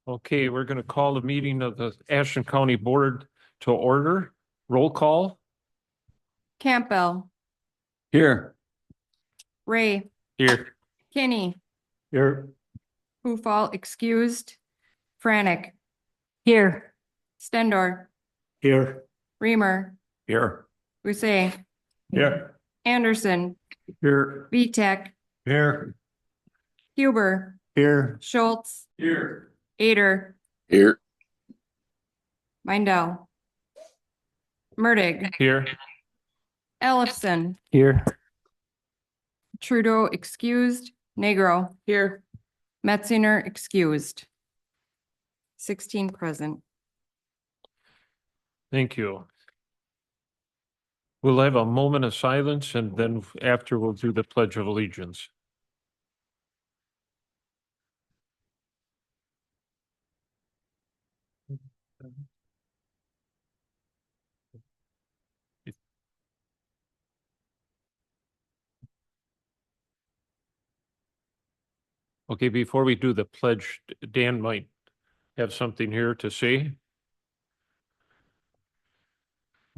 Okay, we're going to call the meeting of the Ashland County Board to order. Roll call. Campbell, Here. Ray, Here. Kinney, Here. Hufall excused, Frantic. Here. Stendor, Here. Reamer, Here. Busse, Here. Anderson, Here. Vitek, Here. Huber, Here. Schultz, Here. Ader, Here. Mindell, Murdig, Here. Ellefson, Here. Trudeau excused, Negro. Here. Metzinger excused. 16 present. Thank you. We'll have a moment of silence and then after we'll do the Pledge of Allegiance. Okay, before we do the pledge, Dan might have something here to say.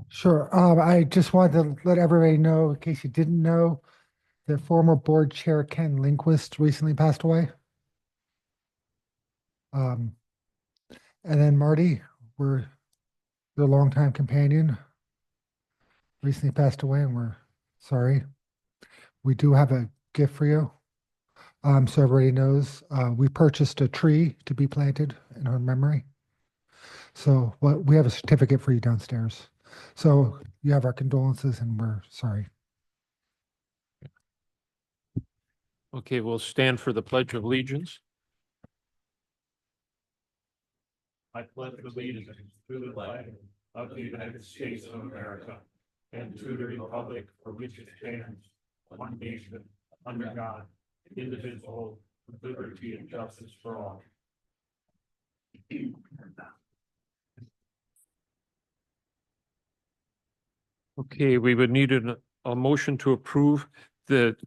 Sure. I just wanted to let everybody know, in case you didn't know, that former board chair Ken Lindquist recently passed away. And then Marty, your longtime companion, recently passed away, and we're sorry. We do have a gift for you. So everybody knows, we purchased a tree to be planted in her memory. So we have a certificate for you downstairs. So you have our condolences and we're sorry. Okay, we'll stand for the Pledge of Allegiance. I pledge allegiance to the flag of the United States of America and to the republic for which it stands, one nation, under God, indivisible, with liberty and justice for all. Okay, we would need a motion to approve the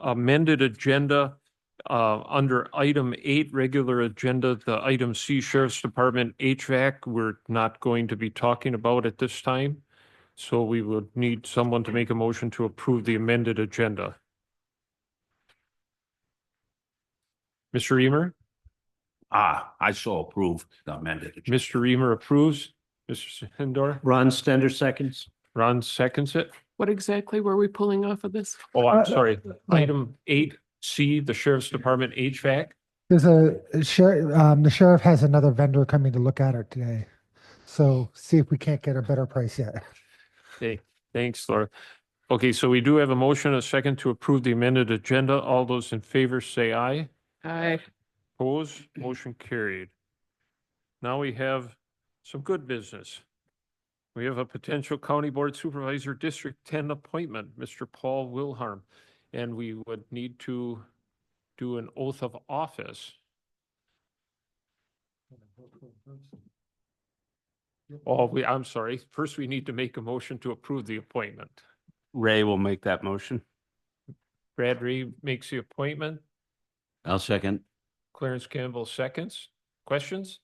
amended agenda under item 8, regular agenda, the item C, Sheriff's Department HVAC, we're not going to be talking about at this time. So we would need someone to make a motion to approve the amended agenda. Mr. Reamer? I so approve the amended. agenda. Mr. Reamer approves. Mr. Sindor? Ron Stender seconds. Ron seconds it. What exactly were we pulling off of this? Oh, I'm sorry. Item 8C, the Sheriff's Department HVAC. There's the sheriff has another vendor coming to look at it today. So see if we can't get a better price yet. Okay, thanks, Laura. Okay, so we do have a motion, a second to approve the amended agenda. All those in favor say aye. Aye. Opposed, motion carried. Now we have some good business. We have a potential County Board Supervisor District 10 appointment, Mr. Paul Wilharm, and we would need to do an oath of office. I'm sorry. First, we need to make a motion to approve the appointment. Ray will make that motion. Brad Reed makes the appointment. I'll second. Clarence Campbell seconds. Questions?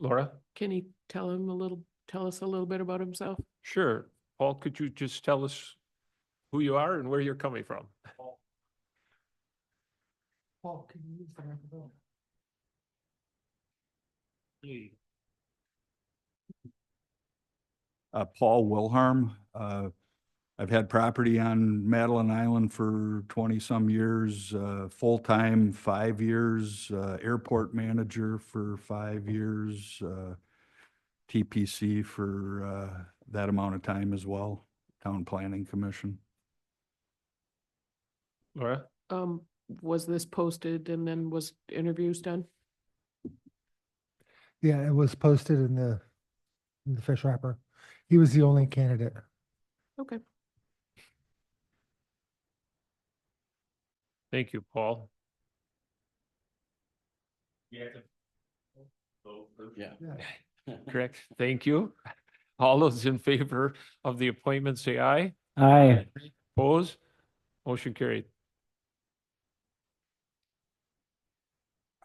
Laura? Can he tell us a little bit about himself? Sure. Paul, could you just tell us who you are and where you're coming from? Paul, can you use the microphone? Paul Wilharm. I've had property on Madeline Island for 20-some years, full-time 5 years, airport manager for 5 years, TPC for that amount of time as well, Town Planning Commission. Laura? Was this posted and then was interviews done? Yeah, it was posted in the fish wrapper. He was the only candidate. Okay. Thank you, Paul. Yeah. Correct. Thank you. All those in favor of the appointment say aye. Aye. Opposed? Motion carried.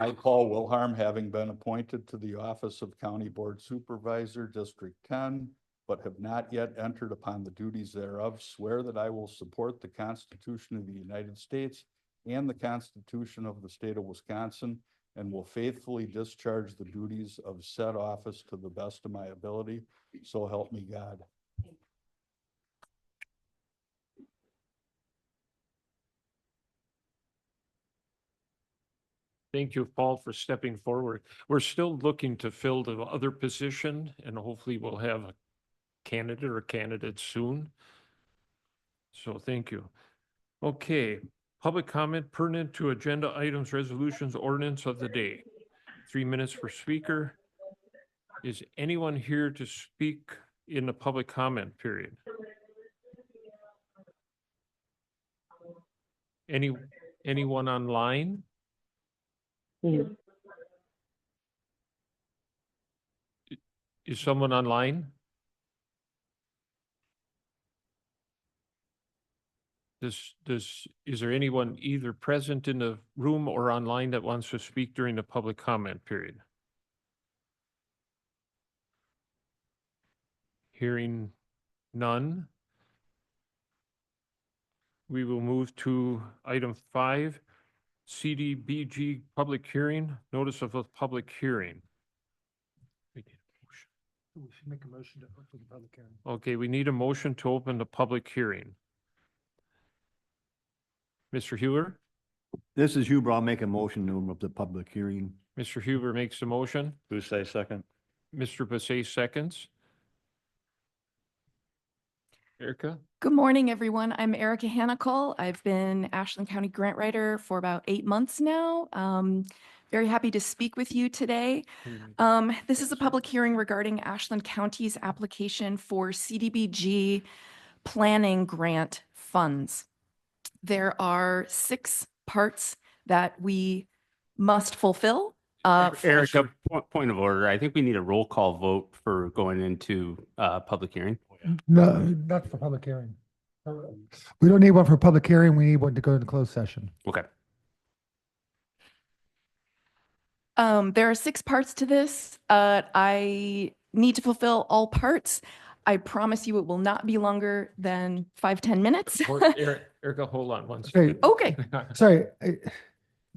I, Paul Wilharm, having been appointed to the office of County Board Supervisor, District 10, but have not yet entered upon the duties thereof, swear that I will support the Constitution of the United States and the Constitution of the State of Wisconsin, and will faithfully discharge the duties of said office to the best of my ability. So help me God. Thank you, Paul, for stepping forward. We're still looking to fill the other position, and hopefully we'll have a candidate or candidates soon. So thank you. Okay, public comment pertinent to agenda items, resolutions, ordinance of the day. 3 minutes per speaker. Is anyone here to speak in the public comment period? Anyone online? Is someone online? Is there anyone either present in the room or online that wants to speak during the public comment period? Hearing none. We will move to item 5, CDBG public hearing, notice of a public hearing. We should make a motion to open the public hearing. Okay, we need a motion to open the public hearing. Mr. Huber? This is Huber. I'll make a motion to open up the public hearing. Mr. Huber makes the motion. Who say second? Mr. Passay seconds. Erica? Good morning, everyone. I'm Erica Hanical. I've been Ashland County grant writer for about 8 months now. Very happy to speak with you today. This is a public hearing regarding Ashland County's application for CDBG planning grant funds. There are 6 parts that we must fulfill. Erica, point of order. I think we need a roll call vote for going into public hearing. No, not for public hearing. We don't need one for public hearing. We need one to go into closed session. Okay. There are 6 parts to this. I need to fulfill all parts. I promise you it will not be longer than 5-10 minutes. Erica, hold on one Okay. second. Okay. Sorry,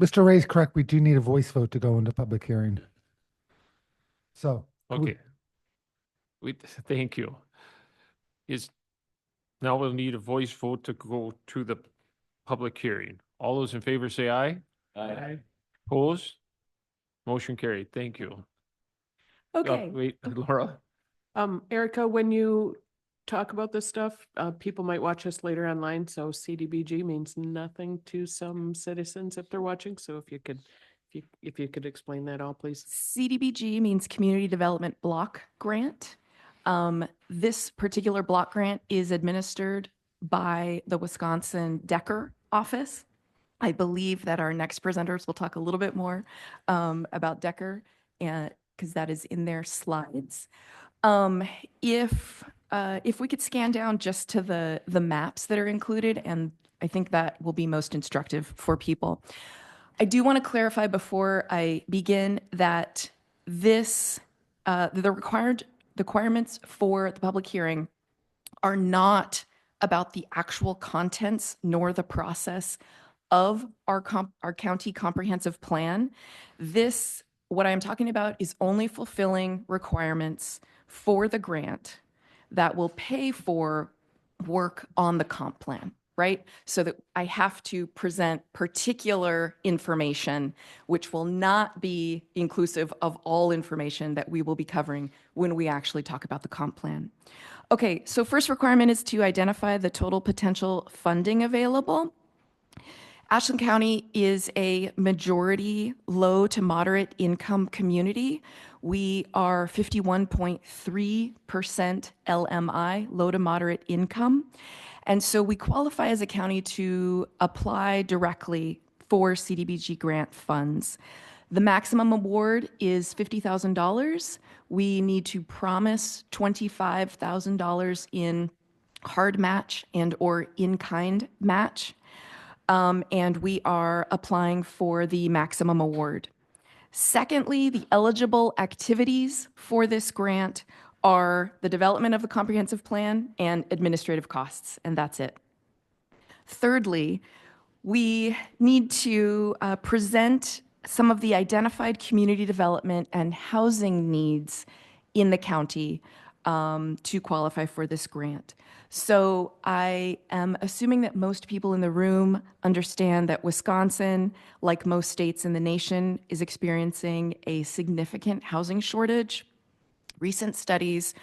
Mr. Ray's correct. We do need a voice vote to go into public hearing. So. Okay. Thank you. Now we'll need a voice vote to go to the public hearing. All those in favor say aye. Aye. Opposed? Motion carried. Thank you. Okay. Wait, Laura? Erica, when you talk about this stuff, people might watch us later online, so CDBG means nothing to some citizens if they're watching, so if you could explain that all, please. CDBG means Community Development Block Grant. This particular block grant is administered by the Wisconsin Decker office. I believe that our next presenters will talk a little bit more about Decker, and because that is in their slides. If we could scan down just to the maps that are included, and I think that will be most instructive for people. I do want to clarify before I begin that this the requirements for the public hearing are not about the actual contents nor the process of our county comprehensive plan. What I'm talking about is only fulfilling requirements for the grant that will pay for work on the comp plan, right? So that I have to present particular information, which will not be inclusive of all information that we will be covering when we actually talk about the comp plan. Okay, so first requirement is to identify the total potential funding available. Ashland County is a majority low to moderate income community. We are 51.3% LMI, low to moderate income. And so we qualify as a county to apply directly for CDBG grant funds. The maximum award is $50,000. We need to promise $25,000 in hard match and or in-kind match. And we are applying for the maximum award. Secondly, the eligible activities for this grant are the development of the comprehensive plan and administrative costs, and that's it. Thirdly, we need to present some of the identified community development and housing needs in the county to qualify for this grant. So I am assuming that most people in the room understand that Wisconsin, like most states in the nation, is experiencing a significant housing shortage. Recent studies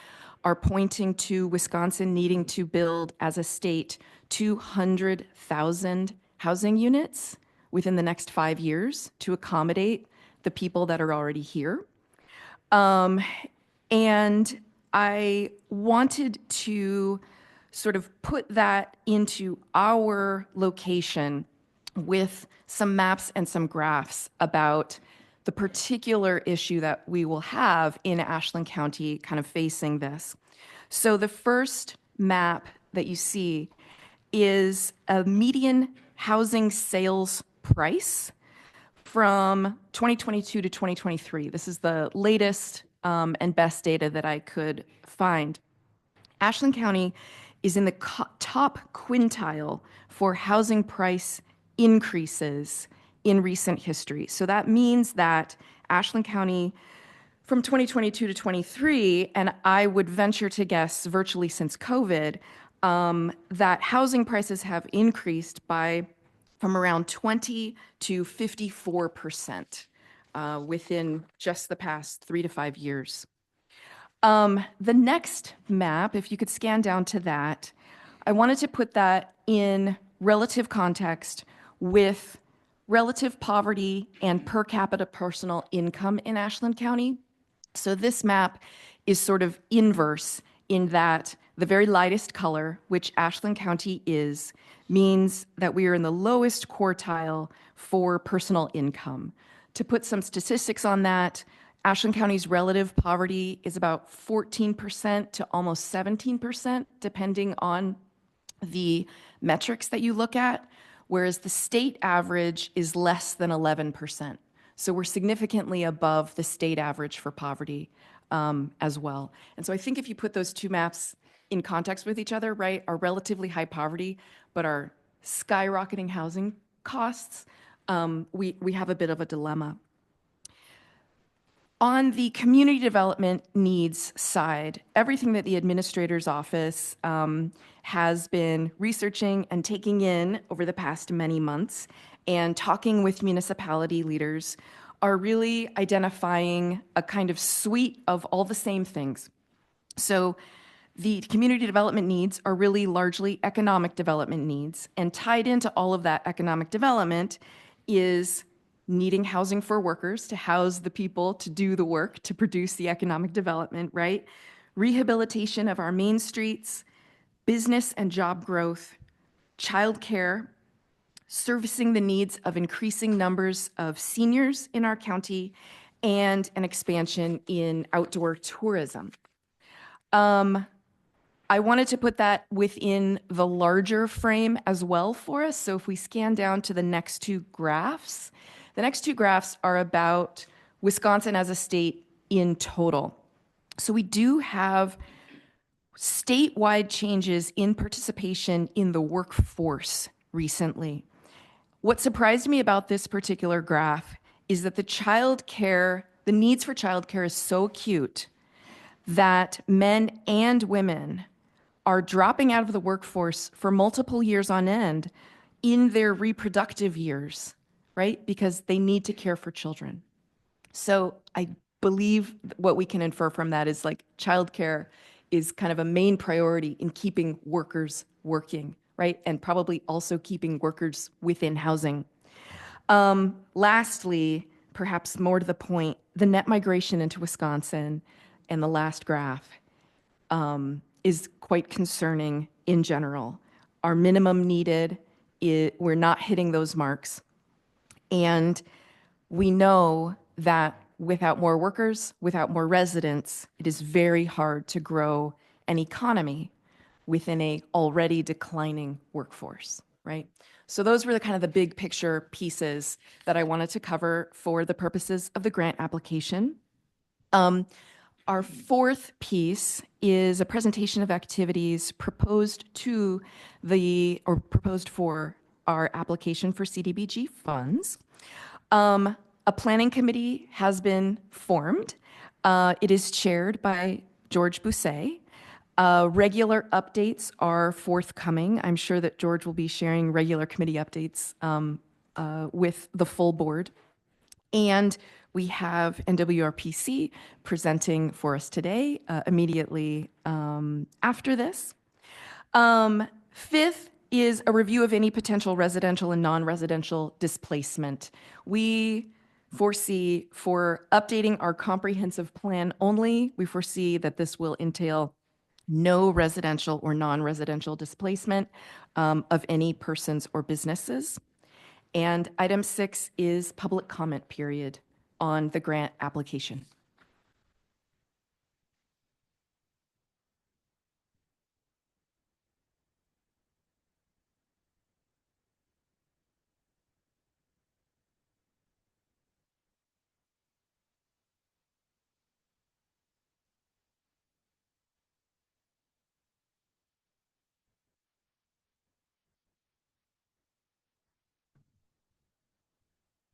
are pointing to Wisconsin needing to build, as a state, 200,000 housing units within the next 5 years to accommodate the people that are already here. And I wanted to sort of put that into our location with some maps and some graphs about the particular issue that we will have in Ashland County kind of facing this. So the first map that you see is a median housing sales price from 2022 to 2023. This is the latest and best data that I could find. Ashland County is in the top quintile for housing price increases in recent history. So that means that Ashland County from 2022 to 23, and I would venture to guess virtually since COVID, that housing prices have increased by from around 20 to 54% within just the past 3 to 5 years. The next map, if you could scan down to that, I wanted to put that in relative context with relative poverty and per capita personal income in Ashland County. So this map is sort of inverse in that the very lightest color, which Ashland County is, means that we are in the lowest quartile for personal income. To put some statistics on that, Ashland County's relative poverty is about 14% to almost 17%, depending on the metrics that you look at, whereas the state average is less than 11%. So we're significantly above the state average for poverty as well. And so I think if you put those two maps in context with each other, right, our relatively high poverty, but our skyrocketing housing costs, we have a bit of a dilemma. On the community development needs side, everything that the administrator's office has been researching and taking in over the past many months and talking with municipality leaders are really identifying a kind of suite of all the same things. So the community development needs are really largely economic development needs, and tied into all of that economic development is needing housing for workers to house the people to do the work to produce the economic development, right? Rehabilitation of our main streets, business and job growth, childcare, servicing the needs of increasing numbers of seniors in our county, and an expansion in outdoor tourism. I wanted to put that within the larger frame as well for us. So if we scan down to the next two graphs, the next two graphs are about Wisconsin as a state in total. So we do have statewide changes in participation in the workforce recently. What surprised me about this particular graph is that the needs for childcare is so acute that men and women are dropping out of the workforce for multiple years on end in their reproductive years, right? Because they need to care for children. So I believe what we can infer from that is like childcare is kind of a main priority in keeping workers working, right? And probably also keeping workers within housing. Lastly, perhaps more to the point, the net migration into Wisconsin and the last graph is quite concerning in general. Our minimum needed, we're not hitting those marks. And we know that without more workers, without more residents, it is very hard to grow an economy within a already declining workforce, right? So those were the kind of the big picture pieces that I wanted to cover for the purposes of the grant application. Our fourth piece is a presentation of activities proposed for our application for CDBG funds. A planning committee has been formed. It is chaired by George Bousset. Regular updates are forthcoming. I'm sure that George will be sharing regular committee updates with the full board. And we have NWRPC presenting for us today immediately after this. Fifth is a review of any potential residential and non-residential displacement. We foresee for updating our comprehensive plan only, we foresee that this will entail no residential or non-residential displacement of any persons or businesses. And item 6 is public comment period on the grant application.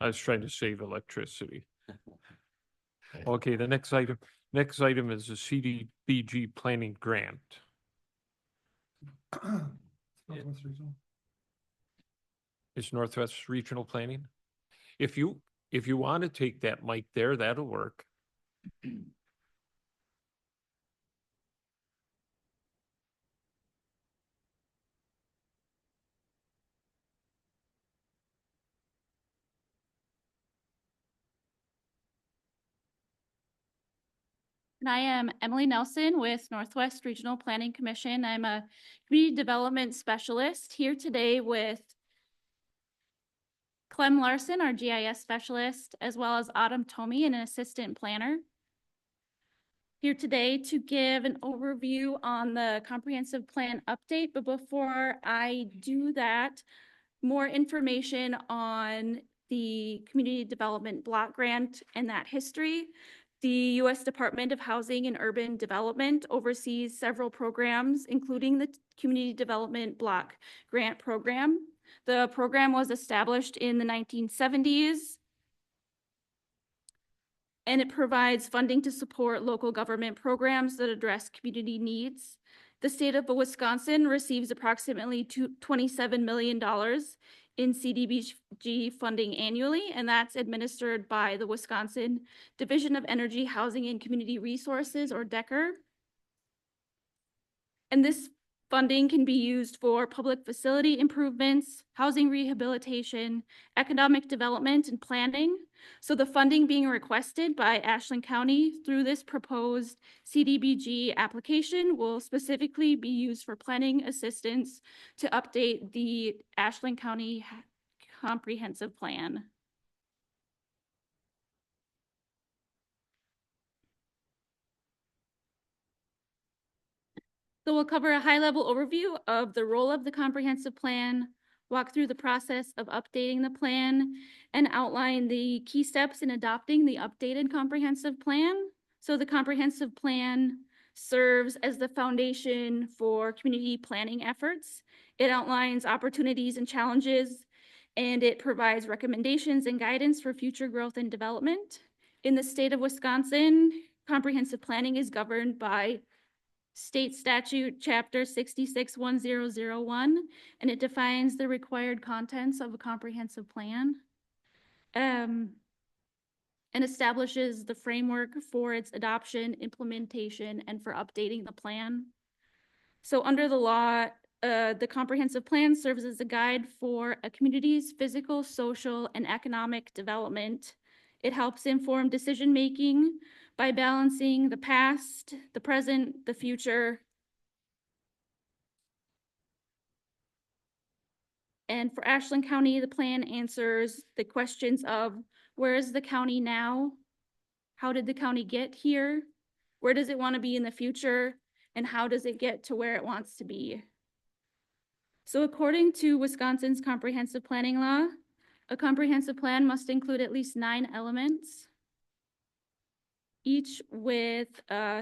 I was trying to save electricity. Okay, the next item is the CDBG planning grant. Is Northwest Regional Planning? If you want to take that mic there, that'll work. And I am Emily Nelson with Northwest Regional Planning Commission. I'm a community development specialist here today with Clem Larson, our GIS specialist, as well as Autumn Tomey, an assistant planner. Here today to give an overview on the comprehensive plan update. But before I do that, more information on the community development block grant and that history. The U.S. Department of Housing and Urban Development oversees several programs, including the Community Development Block Grant Program. The program was established in the 1970s, and it provides funding to support local government programs that address community needs. The state of Wisconsin receives approximately $27 million in CDBG funding annually, and that's administered by the Wisconsin Division of Energy, Housing, and Community Resources, or DECR. And this funding can be used for public facility improvements, housing rehabilitation, economic development, and planning. So the funding being requested by Ashland County through this proposed CDBG application will specifically be used for planning assistance to update the Ashland County comprehensive plan. So we'll cover a high-level overview of the role of the comprehensive plan, walk through the process of updating the plan, and outline the key steps in adopting the updated comprehensive plan. So the comprehensive plan serves as the foundation for community planning efforts. It outlines opportunities and challenges, and it provides recommendations and guidance for future growth and development. In the state of Wisconsin, comprehensive planning is governed by State Statute Chapter 661001, and it defines the required contents of a comprehensive plan and establishes the framework for its adoption, implementation, and for updating the plan. So under the law, the comprehensive plan serves as a guide for a community's physical, social, and economic development. It helps inform decision-making by balancing the past, the present, the future. And for Ashland County, the plan answers the questions of where is the county now? How did the county get here? Where does it want to be in the future? And how does it get to where it wants to be? So according to Wisconsin's comprehensive planning law, a comprehensive plan must include at least 9 elements, each with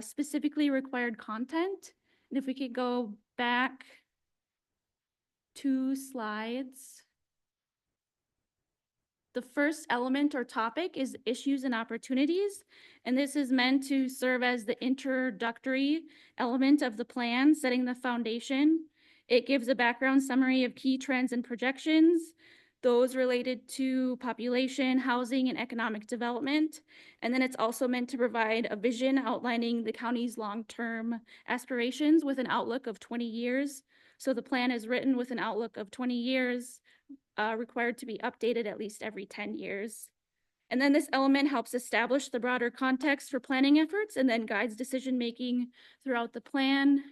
specifically required content. And if we could go back 2 slides. The first element or topic is issues and opportunities, and this is meant to serve as the introductory element of the plan, setting the foundation. It gives a background summary of key trends and projections, those related to population, housing, and economic development. And then it's also meant to provide a vision outlining the county's long-term aspirations with an outlook of 20 years. So the plan is written with an outlook of 20 years, required to be updated at least every 10 years. And then this element helps establish the broader context for planning efforts and then guides decision-making throughout the plan.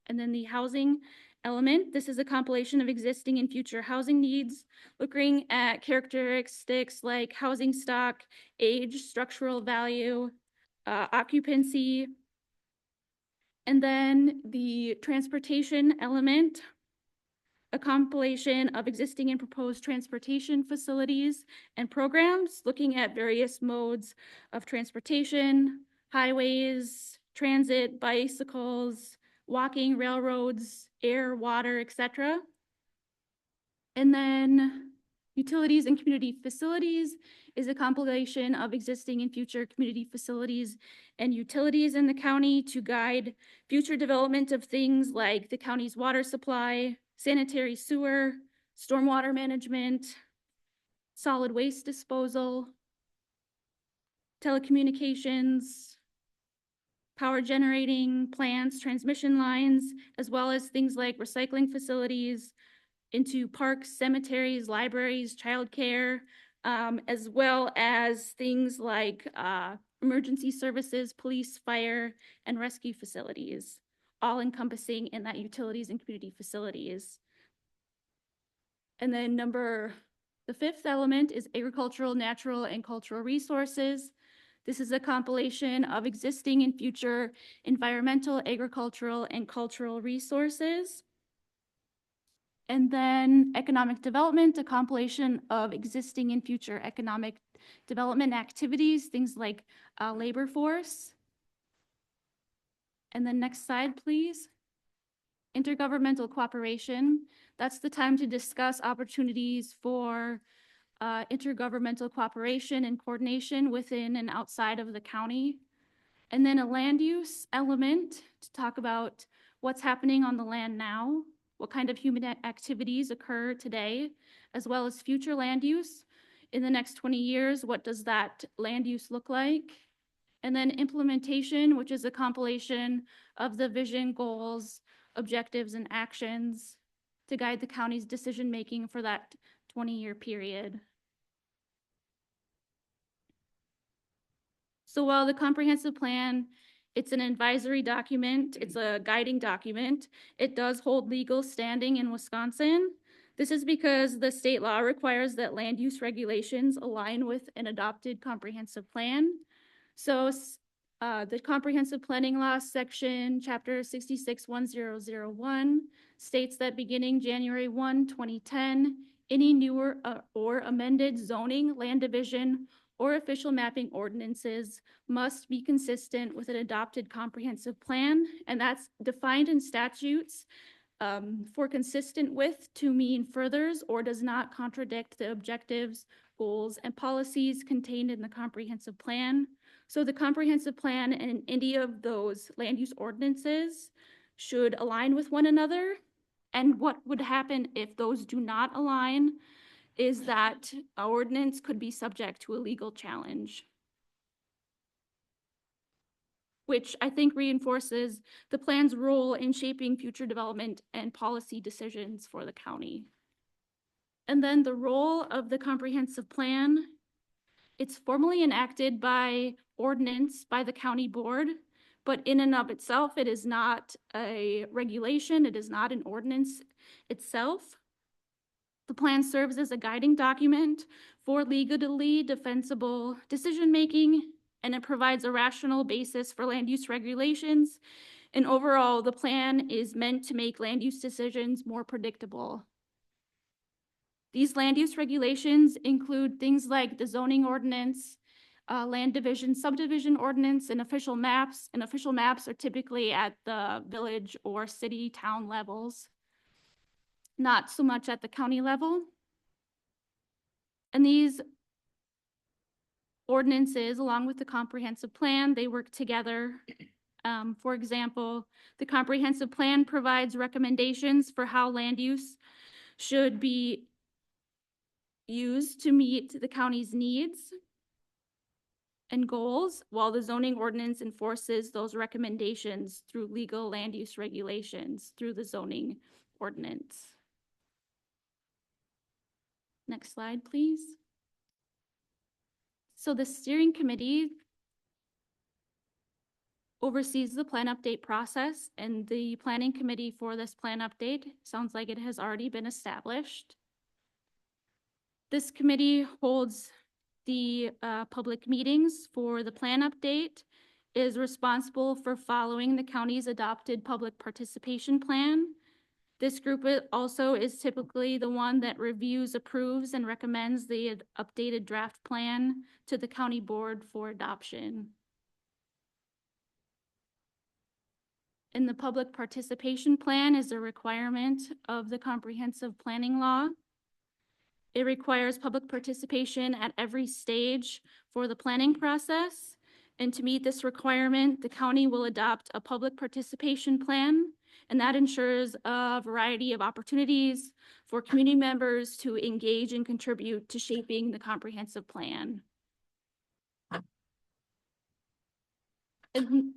And then the housing element, this is a compilation of existing and future housing needs, looking at characteristics like housing stock, age, structural value, occupancy. And then the transportation element, a compilation of existing and proposed transportation facilities and programs, looking at various modes of transportation, highways, transit, bicycles, walking, railroads, air, water, etc. And then utilities and community facilities is a compilation of existing and future community facilities and utilities in the county to guide future development of things like the county's water supply, sanitary sewer, stormwater management, solid waste disposal, telecommunications, power generating plants, transmission lines, as well as things like recycling facilities into parks, cemeteries, libraries, childcare, as well as things like emergency services, police, fire, and rescue facilities, all encompassing in that utilities and community facilities. And then the 5th element is agricultural, natural, and cultural resources. This is a compilation of existing and future environmental, agricultural, and cultural resources. And then economic development, a compilation of existing and future economic development activities, things like labor force. And then next slide, please. Intergovernmental cooperation. That's the time to discuss opportunities for intergovernmental cooperation and coordination within and outside of the county. And then a land use element to talk about what's happening on the land now, what kind of human activities occur today, as well as future land use. In the next 20 years, what does that land use look like? And then implementation, which is a compilation of the vision, goals, objectives, and actions to guide the county's decision-making for that 20-year period. So while the comprehensive plan, it's an advisory document, it's a guiding document, it does hold legal standing in Wisconsin. This is because the state law requires that land use regulations align with an adopted comprehensive plan. So the comprehensive planning law section, chapter 661001, states that beginning January 1, 2010, any newer or amended zoning, land division, or official mapping ordinances must be consistent with an adopted comprehensive plan, and that's defined in statutes for consistent with to mean furthers or does not contradict the objectives, goals, and policies contained in the comprehensive plan. So the comprehensive plan and any of those land use ordinances should align with one another. And what would happen if those do not align is that an ordinance could be subject to a legal challenge, which I think reinforces the plan's role in shaping future development and policy decisions for the county. And then the role of the comprehensive plan, it's formally enacted by ordinance by the county board, but in and of itself, it is not a regulation, it is not an ordinance itself. The plan serves as a guiding document for legally defensible decision-making, and it provides a rational basis for land use regulations And overall, the plan is meant to make land use decisions more predictable. These land use regulations include things like the zoning ordinance, land division, subdivision ordinance, and official maps. And official maps are typically at the village or city town levels, not so much at the county level. And these ordinances, along with the comprehensive plan, they work together. For example, the comprehensive plan provides recommendations for how land use should be used to meet the county's needs and goals, while the zoning ordinance enforces those recommendations through legal land use regulations through the zoning ordinance. Next slide, please. So the steering committee oversees the plan update process, and the planning committee for this plan update sounds like it has already been established. This committee holds the public meetings for the plan update, is responsible for following the county's adopted public participation plan. This group also is typically the one that reviews, approves, and recommends the updated draft plan to the county board for adoption. And the public participation plan is a requirement of the comprehensive planning law. It requires public participation at every stage for the planning process. And to meet this requirement, the county will adopt a public participation plan, and that ensures a variety of opportunities for community members to engage and contribute to shaping the comprehensive plan. And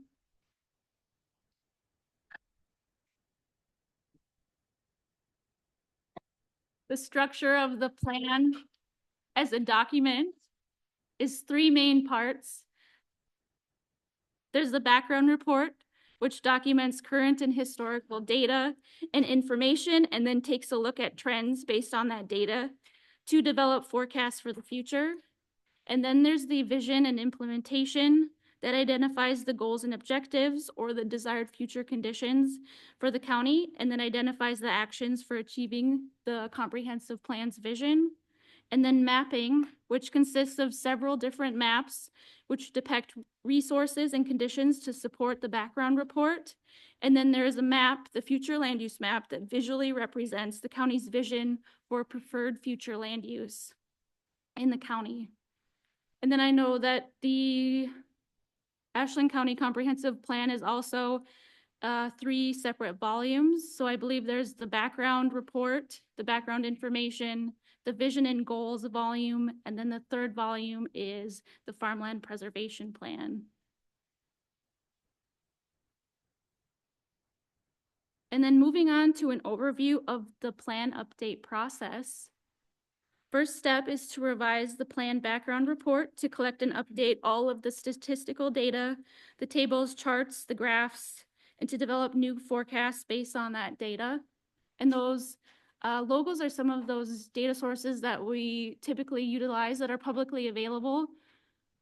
the structure of the plan as a document is three main parts. There's the background report, which documents current and historical data and information, and then takes a look at trends based on that data to develop forecasts for the future. And then there's the vision and implementation that identifies the goals and objectives or the desired future conditions for the county, and then identifies the actions for achieving the comprehensive plan's vision. And then mapping, which consists of several different maps which depict resources and conditions to support the background report. And then there is a map, the future land use map, that visually represents the county's vision for preferred future land use in the county. And then I know that the Ashland County Comprehensive Plan is also 3 separate volumes. So I believe there's the background report, the background information, the vision and goals volume, and then the third volume is the farmland preservation plan. And then moving on to an overview of the plan update process. First step is to revise the plan background report to collect and update all of the statistical data, the tables, charts, the graphs, and to develop new forecasts based on that data. And those logos are some of those data sources that we typically utilize that are publicly available.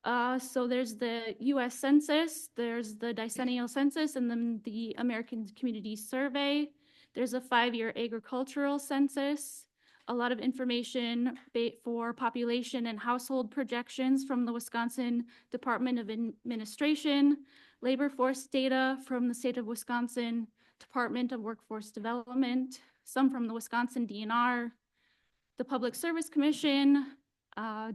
So there's the US Census, there's the decennial census, and then the American Community Survey. There's a 5-year agricultural census, a lot of information for population and household projections from the Wisconsin Department of Administration, labor force data from the state of Wisconsin Department of Workforce Development, some from the Wisconsin DNR, the Public Service Commission,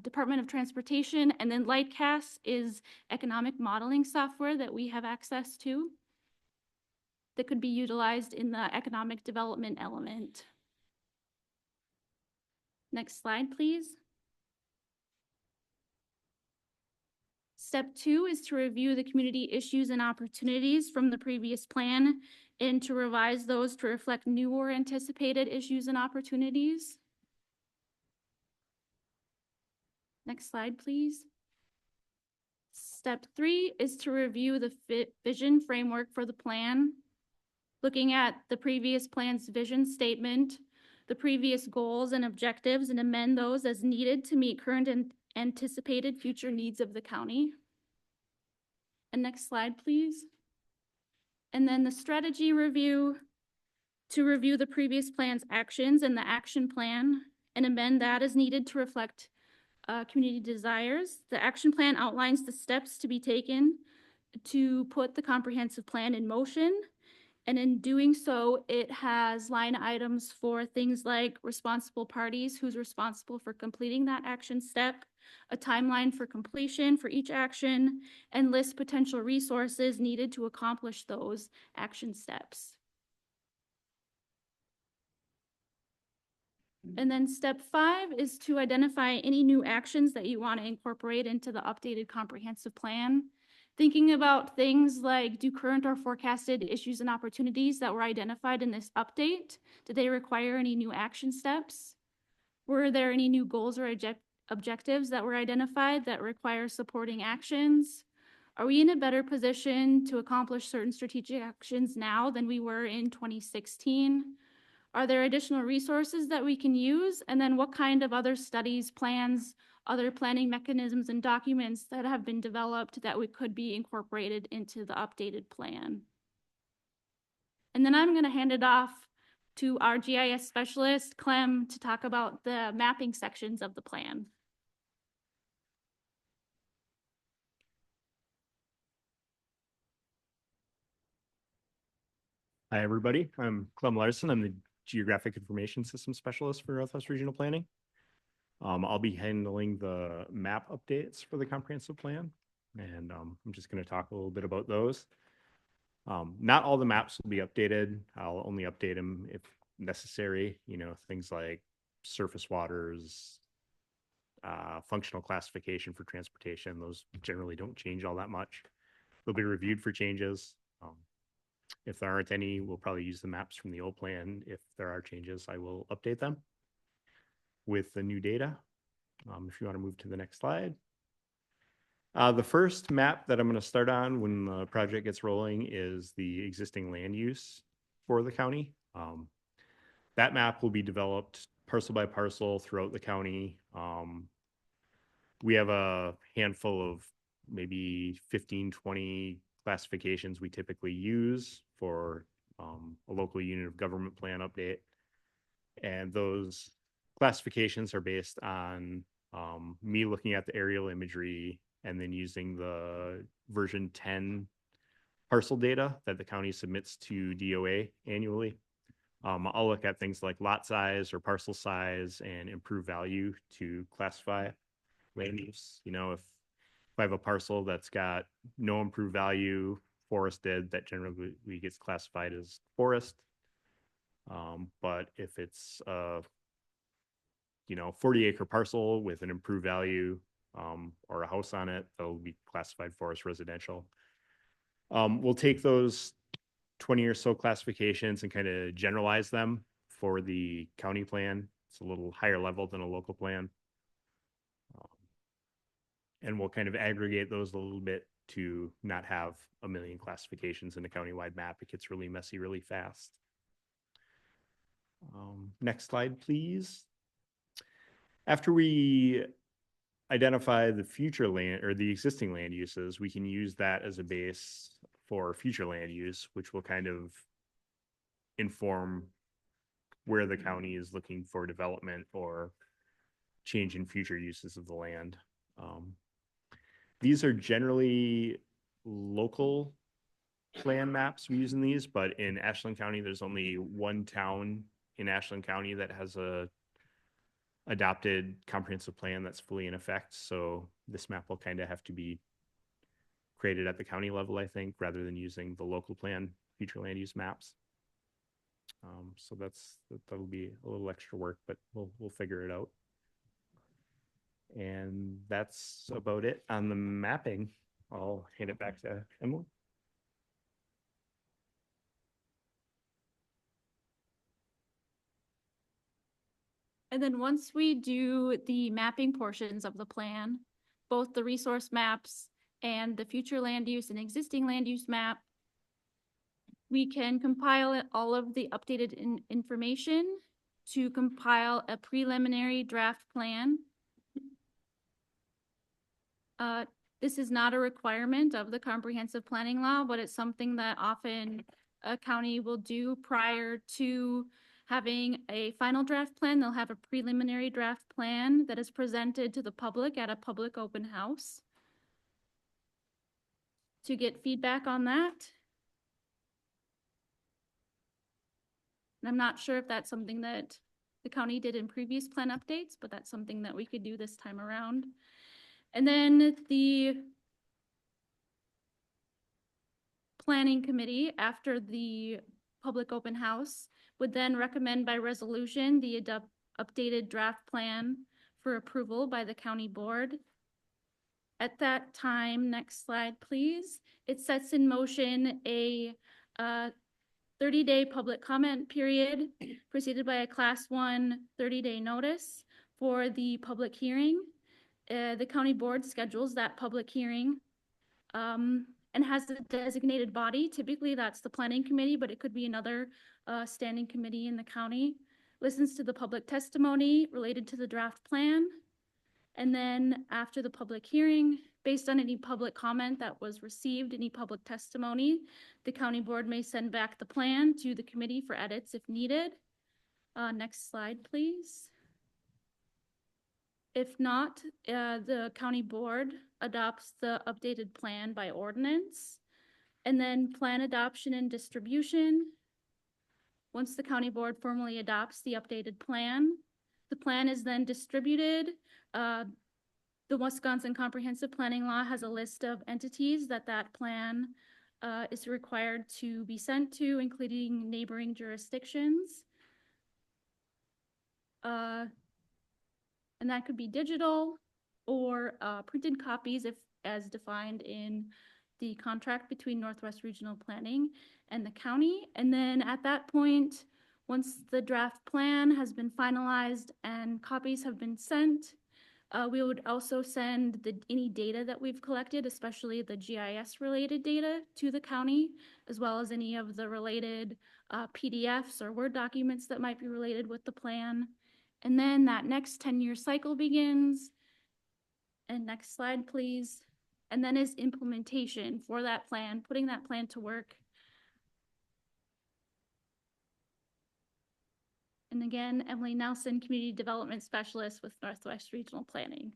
Department of Transportation, and then Lightcast is economic modeling software that we have access to that could be utilized in the economic development element. Next slide, please. Step 2 is to review the community issues and opportunities from the previous plan and to revise those to reflect new or anticipated issues and opportunities. Next slide, please. Step 3 is to review the vision framework for the plan, looking at the previous plan's vision statement, the previous goals and objectives, and amend those as needed to meet current and anticipated future needs of the county. And next slide, please. And then the strategy review to review the previous plan's actions and the action plan and amend that as needed to reflect community desires. The action plan outlines the steps to be taken to put the comprehensive plan in motion. And in doing so, it has line items for things like responsible parties, who's responsible for completing that action step, a timeline for completion for each action, and list potential resources needed to accomplish those action steps. And then step 5 is to identify any new actions that you want to incorporate into the updated comprehensive plan. Thinking about things like, do current or forecasted issues and opportunities that were identified in this update, did they require any new action steps? Were there any new goals or objectives that were identified that require supporting actions? Are we in a better position to accomplish certain strategic actions now than we were in 2016? Are there additional resources that we can use? And then what kind of other studies, plans, other planning mechanisms and documents that have been developed that we could be incorporated into the updated plan? And then I'm going to hand it off to our GIS specialist, Clem, to talk about the mapping sections of the plan. Hi, everybody. I'm Clem Larson. I'm the Geographic Information System Specialist for Northwest Regional Planning. I'll be handling the map updates for the comprehensive plan, and I'm just going to talk a little bit about those. Not all the maps will be updated. I'll only update them if necessary. You know, things like surface waters, functional classification for transportation. Those generally don't change all that much. They'll be reviewed for changes. If there aren't any, we'll probably use the maps from the old plan. If there are changes, I will update them with the new data. If you want to move to the next slide. The first map that I'm going to start on when the project gets rolling is the existing land use for the county. That map will be developed parcel by parcel throughout the county. We have a handful of maybe 15, 20 classifications we typically use for a local unit of government plan update. And those classifications are based on me looking at the aerial imagery and then using the version 10 parcel data that the county submits to DOA annually. I'll look at things like lot size or parcel size and improved value to classify land use. You know, if I have a parcel that's got no improved value, forested, that generally gets classified as forest. But if it's a 40-acre parcel with an improved value or a house on it, that'll be classified forest residential. We'll take those 20 or so classifications and kind of generalize them for the county plan. It's a little higher level than a local plan. And we'll kind of aggregate those a little bit to not have a million classifications in a countywide map. It gets really messy really fast. Next slide, please. After we identify the future land or the existing land uses, we can use that as a base for future land use, which will kind of inform where the county is looking for development or change in future uses of the land. These are generally local plan maps we use in these, but in Ashland County, there's only one town in Ashland County that has a adopted comprehensive plan that's fully in effect. So this map will kind of have to be created at the county level, I think, rather than using the local plan future land use maps. So that'll be a little extra work, but we'll figure it out. And that's about it on the mapping. I'll hand it back to Emily. And then once we do the mapping portions of the plan, both the resource maps and the future land use and existing land use map, we can compile all of the updated information to compile a preliminary draft plan. This is not a requirement of the comprehensive planning law, but it's something that often a county will do prior to having a final draft plan. They'll have a preliminary draft plan that is presented to the public at a public open house to get feedback on that. And I'm not sure if that's something that the county did in previous plan updates, but that's something that we could do this time around. And then the planning committee, after the public open house, would then recommend by resolution the updated draft plan for approval by the county board. At that time, next slide, please, it sets in motion a 30-day public comment period preceded by a class 1 30-day notice for the public hearing. The county board schedules that public hearing and has a designated body. Typically that's the planning committee, but it could be another standing committee in the county. Listens to the public testimony related to the draft plan. And then after the public hearing, based on any public comment that was received, any public testimony, the county board may send back the plan to the committee for edits if needed. Next slide, please. If not, the county board adopts the updated plan by ordinance. And then plan adoption and distribution. Once the county board formally adopts the updated plan, the plan is then distributed. The Wisconsin Comprehensive Planning Law has a list of entities that plan is required to be sent to, including neighboring jurisdictions. And that could be digital or printed copies if as defined in the contract between Northwest Regional Planning and the county. And then at that point, once the draft plan has been finalized and copies have been sent, we would also send any data that we've collected, especially the GIS related data, to the county, as well as any of the related PDFs or Word documents that might be related with the plan. And then that next 10-year cycle begins. And next slide, please. And then is implementation for that plan, putting that plan to work. And again, Emily Nelson, Community Development Specialist with Northwest Regional Planning.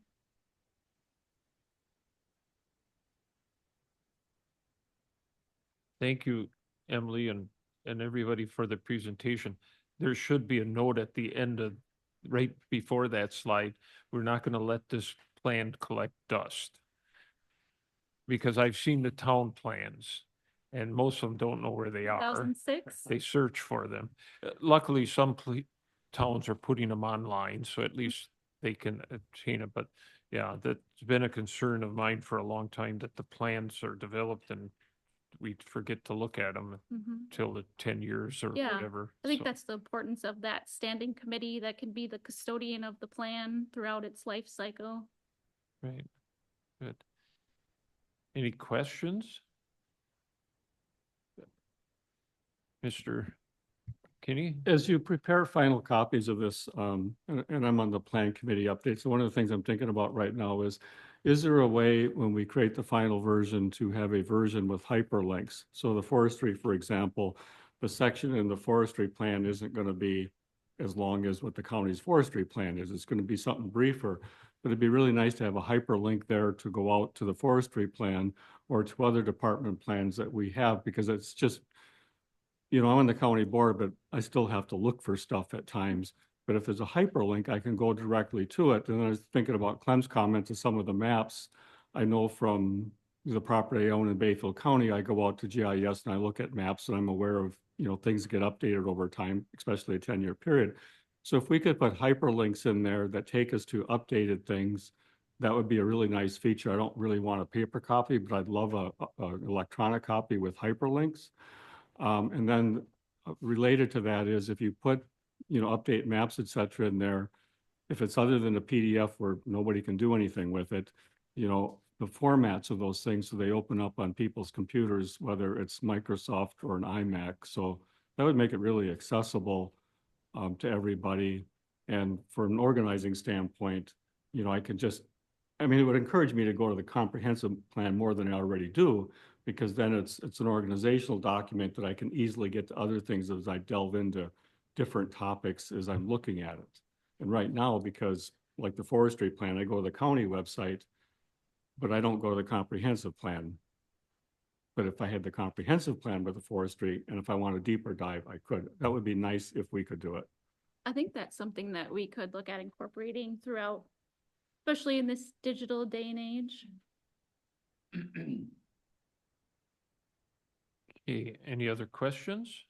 Thank you, Emily, and everybody for the presentation. There should be a note at the end of, right before that slide. We're not going to let this plan collect dust. Because I've seen the town plans and most of them don't know where they are. 2006? They search for them. Luckily, some towns are putting them online, so at least they can obtain it. But yeah, that's been a concern of mine for a long time, that the plans are developed and we forget to look at them till the 10 years or Yeah, whatever. I think So, that's the importance of that standing committee that can be the custodian of the plan throughout its life cycle. right. Good. Any questions? Mr. Kinney? As you prepare final copies of this, and I'm on the plan committee update, so one of the things I'm thinking about right now is there a way when we create the final version to have a version with hyperlinks? So the forestry, for example, the section in the forestry plan isn't going to be as long as what the county's forestry plan is. It's going to be something briefer, but it'd be really nice to have a hyperlink there to go out to the forestry plan or to other department plans that we have, because it's just, you know, I'm on the county board, but I still have to look for stuff at times. But if there's a hyperlink, I can go directly to it. And I was thinking about Clem's comment to some of the maps. I know from the property I own in Bayfield County, I go out to GIS and I look at maps and I'm aware of, you know, things get updated over time, especially a 10-year period. So if we could put hyperlinks in there that take us to updated things, that would be a really nice feature. I don't really want a paper copy, but I'd love a electronic copy with hyperlinks. And then related to that is if you put, you know, update maps, et cetera, in there, if it's other than a PDF where nobody can do anything with it, you know, the formats of those things, so they open up on people's computers, whether it's Microsoft or an iMac. So that would make it really accessible to everybody. And from an organizing standpoint, you know, I could just I mean, it would encourage me to go to the comprehensive plan more than I already do, because then it's an organizational document that I can easily get to other things as I delve into different topics as I'm looking at it. And right now, because like the forestry plan, I go to the county website, but I don't go to the comprehensive plan. But if I had the comprehensive plan with the forestry, and if I want a deeper dive, I could. That would be nice if we could do it. I think that's something that we could look at incorporating throughout, especially in this digital day and age. Okay, any other questions?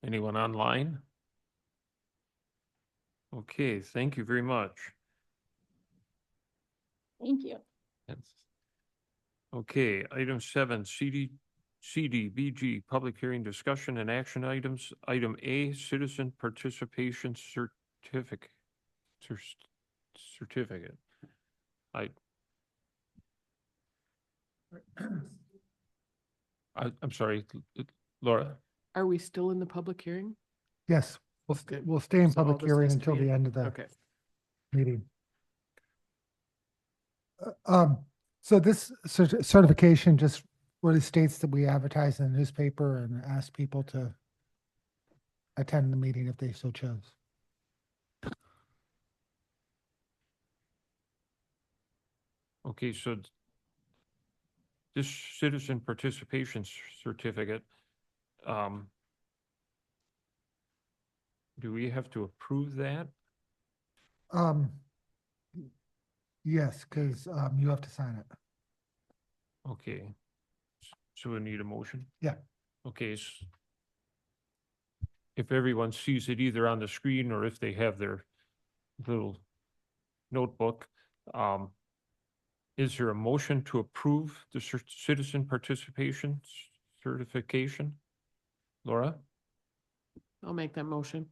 Anyone online? Okay, thank you very much. Thank you. Okay, item 7, CDBG, public hearing discussion and action items. Item A, citizen participation certificate. Certificate. I'm sorry, Laura. Are we still in the public hearing? Yes, Okay. we'll stay in So all public this hearing has to until be- the end of the Okay. meeting. So this certification just really states that we advertise in the newspaper and ask people to attend the meeting if they so chose. Okay, so this citizen participation certificate, do we have to approve that? Yes, because you have to sign it. Okay. So we need a motion? Yeah. Okay. If everyone sees it either on the screen or if they have their little notebook, is there a motion to approve the citizen participation certification? Laura? I'll make that motion.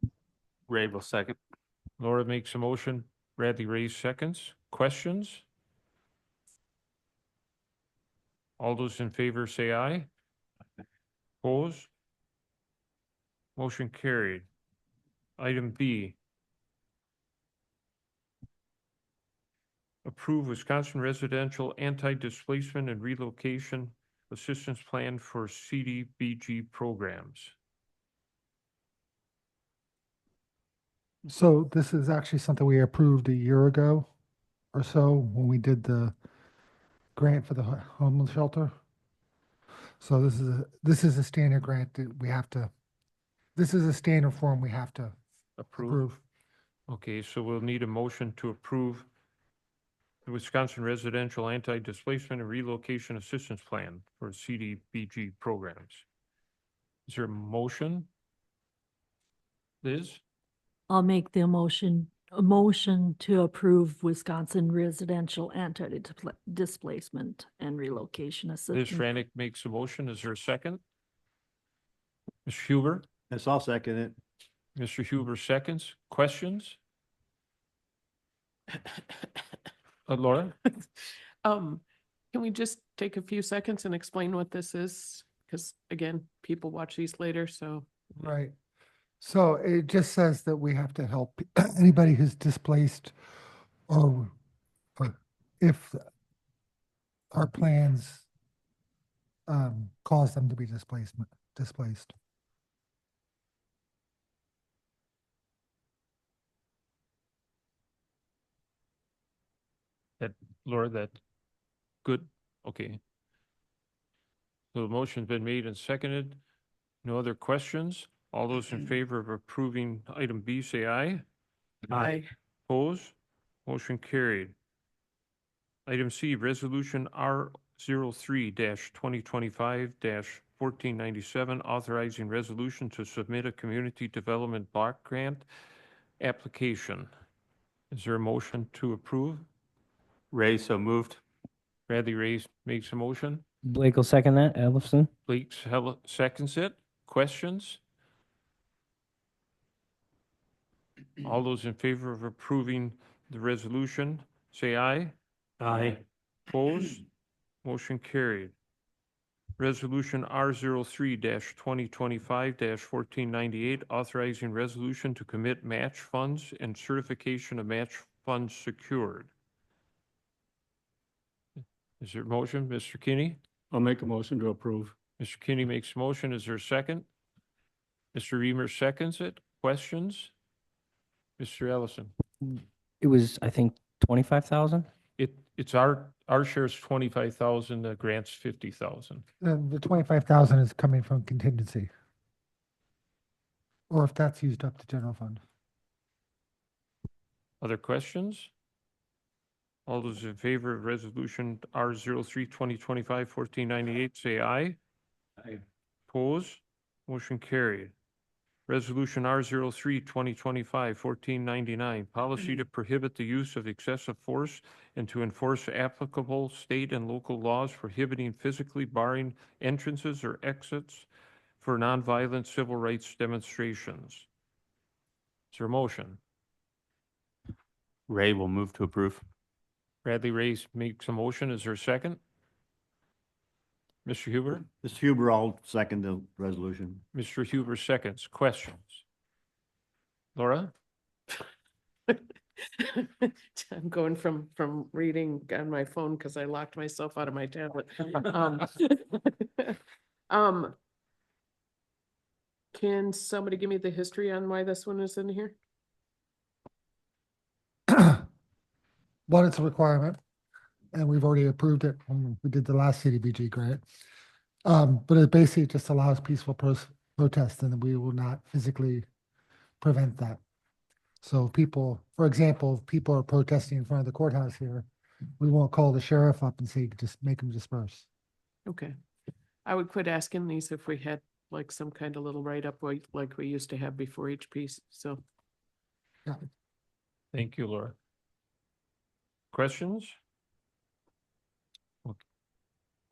Ray will second. Laura makes a motion, Bradley Ray seconds. Questions? All those in favor say aye. Opposed? Motion carried. Item B. Approve Wisconsin Residential Anti-Displacement and Relocation Assistance Plan for CDBG programs. So this is actually something we approved a year ago or so when we did the grant for the homeless shelter. So this is a standard grant that we have to, this is a standard form we have to approve. Okay, so we'll need a motion to approve the Wisconsin Residential Anti-Displacement and Relocation Assistance Plan for CDBG programs. Is there a motion? Liz? I'll make the a motion to approve Wisconsin Residential Anti-Displacement and Relocation Liz Assistance. Frannick makes a motion. Is there a second? Mr. Huber? Yes, I'll second it. Mr. Huber seconds. Questions? Laura? Can we just take a few seconds and explain what this is? Because again, people watch these later, so. Right. So it just says that we have to help anybody who's displaced or if our plans cause them to be displaced. Laura, that good? Okay. So the motion's been made and seconded. No other questions? All those in favor of approving item B, say aye. Aye. Opposed? Motion carried. Item C, Resolution R03-2025-1497, authorizing resolution to submit a community development block grant application. Is there a motion to approve? Ray, so moved. Bradley Ray makes a motion. Blake will second that. Ellefson. Blake seconds it. Questions? All those in favor of approving the resolution, say aye. Aye. Opposed? Motion carried. Resolution R03-2025-1498, authorizing resolution to commit match funds and certification of match funds secured. Is there a motion, Mr. Kinney? I'll make a motion to approve. Mr. Kinney makes a motion. Is there a second? Mr. Reamer seconds it. Questions? Mr. Ellison? It was, I think, 25,000? It's our share's 25,000, the grant's 50,000. The 25,000 is coming from contingency. Or if that's used up, the general fund. Other questions? All those in favor of resolution R03-2025-1498, say aye. Aye. Oppose? Motion carried. Resolution R03-2025-1499, policy to prohibit the use of excessive force and to enforce applicable state and local laws prohibiting physically barring entrances or exits for nonviolent civil rights demonstrations. Is there a motion? Ray will move to approve. Bradley Ray makes a motion. Is there a second? Mr. Huber? Mr. Huber, I'll second the resolution. Mr. Huber seconds. Questions? Laura? I'm going from reading on my phone because I locked myself out of my tablet. Can somebody give me the history on why this one is in here? One, it's a requirement, and we've already approved it when we did the last CDBG grant. But it basically just allows peaceful protest, and we will not physically prevent that. So people, for example, if people are protesting in front of the courthouse here, we won't call the sheriff up and say, just make them disperse. Okay. I would quit asking these if we had like some kind of little write-up like we used to have before each piece, so. Yeah. Thank you, Laura. Questions?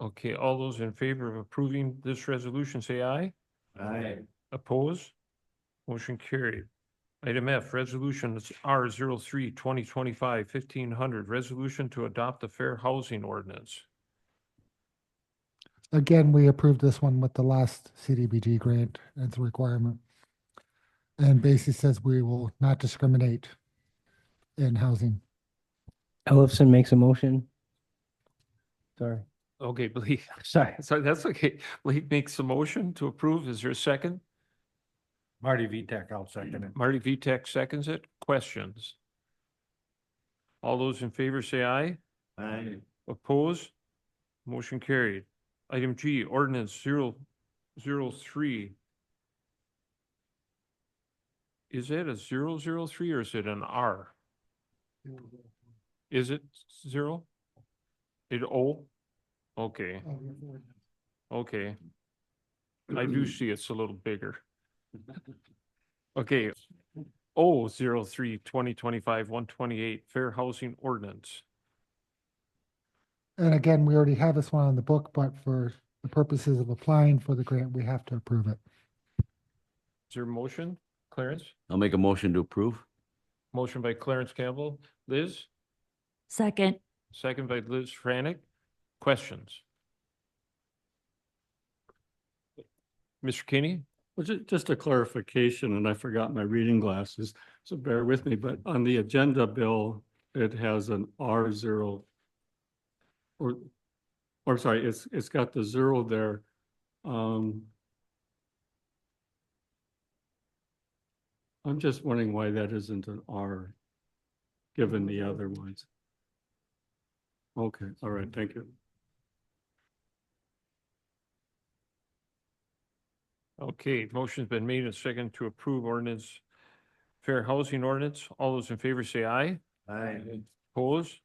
Okay, all those in favor of approving this resolution, say aye. Aye. Oppose? Motion carried. Item F, resolution R03-2025-1500, resolution to adopt the fair housing ordinance. Again, we approved this one with the last CDBG grant. It's a requirement. And basically says we will not discriminate in housing. Ellison makes a motion. Sorry. Okay, Blake, Sorry. sorry, that's okay. Blake makes a motion to approve. Is there a second? Marty Vitek, I'll second it. Marty Vitek seconds it. Questions? All those in favor say aye. Aye. Oppose? Motion carried. Item G, ordinance 003. Is it a 003 or is it an R? Is it 0? It O? Okay, okay. I do see it's a little bigger. Okay. 003-2025-128, Fair Housing Ordinance. And again, we already have this one on the book, but for the purposes of applying for the grant, we have to approve it. Is there a motion? Clarence? I'll make a motion to approve. Motion by Clarence Campbell. Liz? Second. Second by Liz Franick. Questions? Mr. Kinney? Well, just a clarification, and I forgot my reading glasses, so bear with me, but on the agenda, Bill, it has an R0. Or sorry, it's got the 0 there. I'm just wondering why that isn't an R, given the other ones. Okay, all right, thank you. Okay, motion's been made and second to approve ordinance, Fair Housing Ordinance. All those in favor say aye. Aye. Opposed?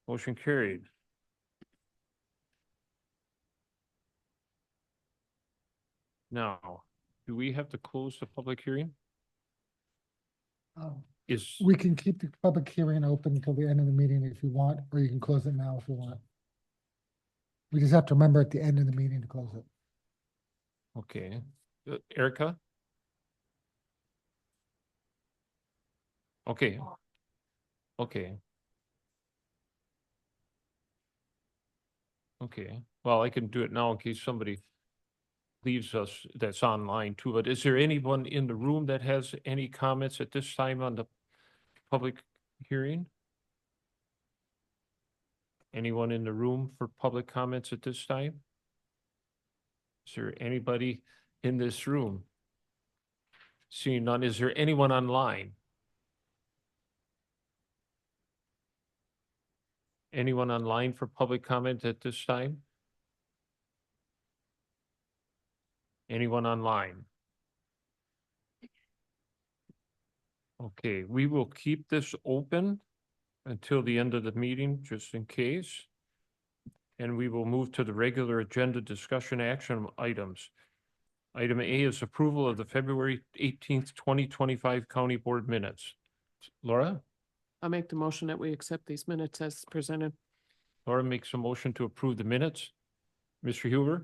Motion carried. Now, do we have to close the public hearing? Is, We can keep the public hearing open until the end of the meeting if you want, or you can close it now if you want. We just have to remember at the end of the meeting to close it. okay. Erica? Okay. Okay. Okay, well, I can do it now in case somebody leaves us that's online too, but is there anyone in the room that has any comments at this time on the public hearing? Anyone in the room for public comments at this time? Is there anybody in this room? Seeing none, is there anyone online? Anyone online for public comment at this time? Anyone online? Okay, we will keep this open until the end of the meeting, just in case. And we will move to the regular agenda discussion action items. Item A is approval of the February 18th, 2025 County Board minutes. Laura? I'll make the motion that we accept these minutes as presented. Laura makes a motion to approve the minutes. Mr. Huber?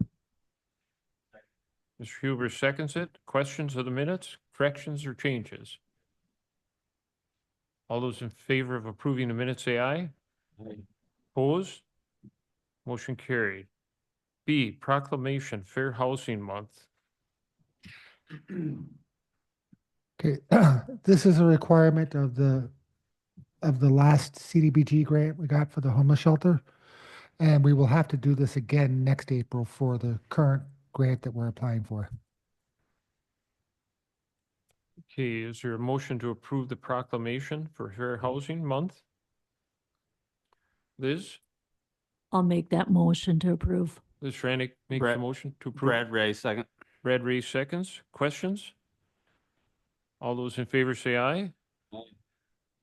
Mr. Huber seconds it. Questions of the minutes, corrections or changes? All those in favor of approving the minutes, say aye. Opposed? Motion carried. B, proclamation Fair Housing Month. Okay, this is a requirement of the last CDBG grant we got for the homeless shelter. And we will have to do this again next April for the current grant that we're applying for. Okay, is there a motion to approve the proclamation for Fair Housing Month? Liz? I'll make that motion to approve. Liz Frantic makes a Brad- motion to approve. Brad Ray, second. Brad Ray seconds. Questions? All those in favor say aye.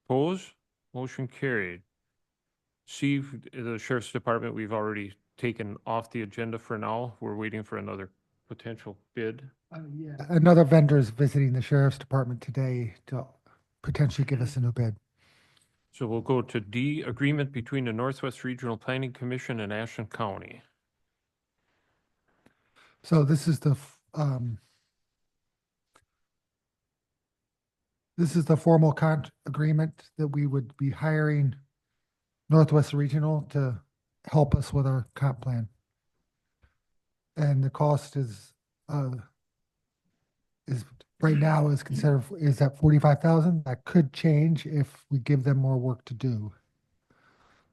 Opposed? Motion carried. C, the Sheriff's Department, we've already taken off the agenda for now. We're waiting for another potential bid. Yeah. Another vendor is visiting the Sheriff's Department today to potentially give us a new bid. So we'll go to D, agreement between the Northwest Regional Planning Commission and Ashland County. So this is the formal agreement that we would be hiring Northwest Regional to help us with our comp plan. And the cost is right now is considered, is at 45,000. That could change if we give them more work to do.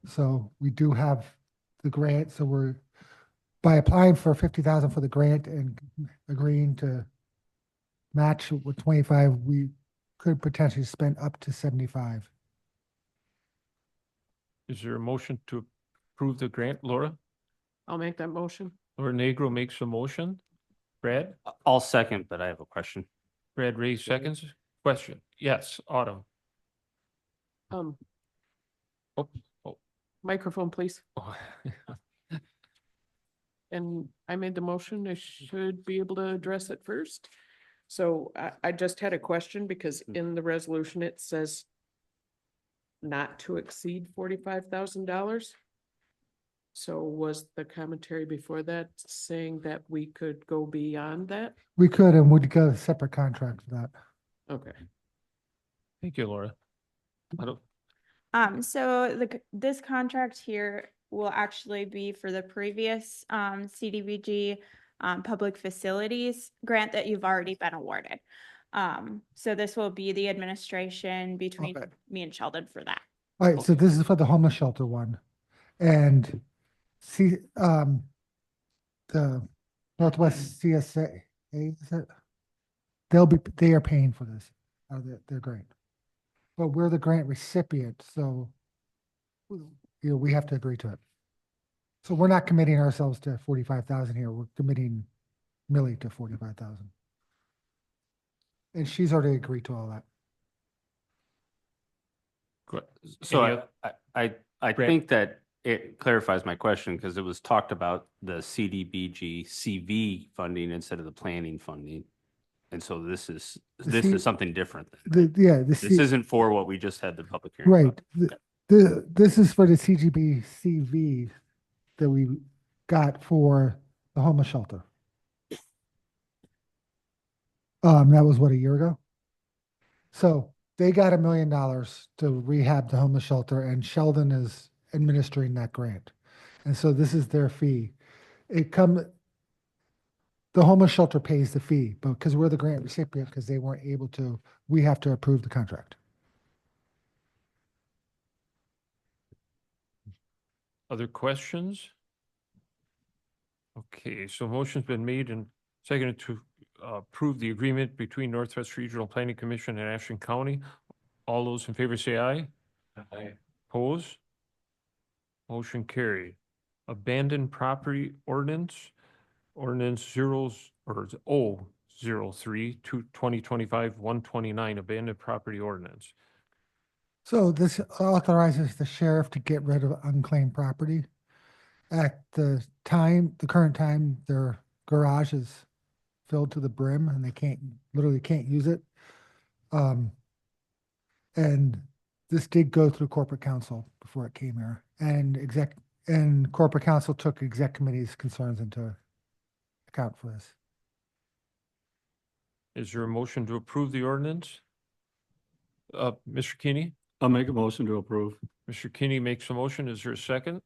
So we do have the grant, so we're, by applying for 50,000 for the grant and agreeing to match with 25, we could potentially spend up to 75. Is there a motion to approve the grant, Laura? I'll make that motion. Laura Negro makes a motion. Brad? I'll second, but I have a question. Brad Ray seconds. Question? Yes, Autumn. Um, Oh, microphone, please. oh. And I made the motion. I should be able to address it first. So I just had a question because in the resolution, it says not to exceed $45,000. So was the commentary before that saying that we could go beyond that? We could, and we'd get a separate contract for that. Okay. Thank you, Laura. I don't, So this contract here will actually be for the previous CDBG public facilities grant that you've already been awarded. So this will be the administration between Okay. me and Sheldon for that. All right, so this is for the homeless shelter one. And see, the Northwest CSA, is it? They are paying for this, their grant. But we're the grant recipient, so we have to agree to it. So we're not committing ourselves to 45,000 here. We're committing Millie to 45,000. And she's already agreed to all that. So Any I Brad? think that it clarifies my question because it was talked about the CDBG CV funding instead of the planning funding. And so this is something different. This isn't for what we just had the public hearing. Right. about. This is for the CGB CV that we got for the homeless shelter. That was what, a year ago? So they got $1 million to rehab the homeless shelter, and Sheldon is administering that grant. And so this is their fee. The homeless shelter pays the fee, but because we're the grant recipient, because they weren't able to, we have to approve the contract. Other questions? Okay, so motion's been made and seconded to approve the agreement between Northwest Regional Planning Commission and Ashland County. All those in favor say aye. Aye. Oppose? Motion carried. Abandoned property ordinance, ordinance zeros or O 03 to 2025 129 abandoned property ordinance. So this authorizes the sheriff to get rid of unclaimed property. At the current time, their garage is filled to the brim and they literally can't use it. And this did go through corporate council before it came here, and corporate council took exec committee's concerns into account for this. Is there a motion to approve the ordinance? Mr. Kinney? I'll make a motion to approve. Mr. Kinney makes a motion. Is there a second?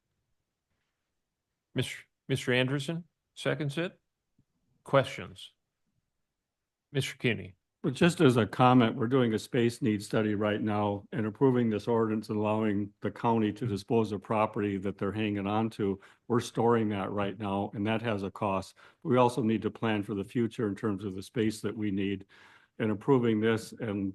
Mr. Anderson seconds it. Questions? Mr. Kinney? But just as a comment, we're doing a space needs study right now and approving this ordinance and allowing the county to dispose of property that they're hanging on to. We're storing that right now, and that has a cost. We also need to plan for the future in terms of the space that we need. And approving this and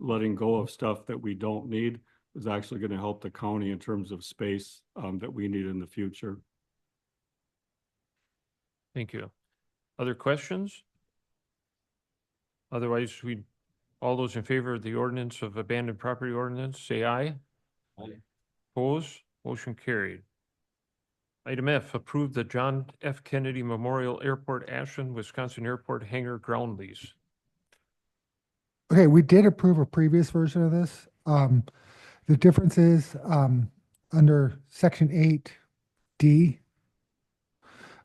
letting go of stuff that we don't need is actually going to help the county in terms of space that we need in the future. Thank you. Other questions? Otherwise, all those in favor of the ordinance of abandoned property ordinance, say aye. Aye. Oppose? Motion carried. Item F, approve the John F. Kennedy Memorial Airport, Ashland, Wisconsin Airport hangar ground lease. Okay, we did approve a previous version of this. The difference is under section 8D,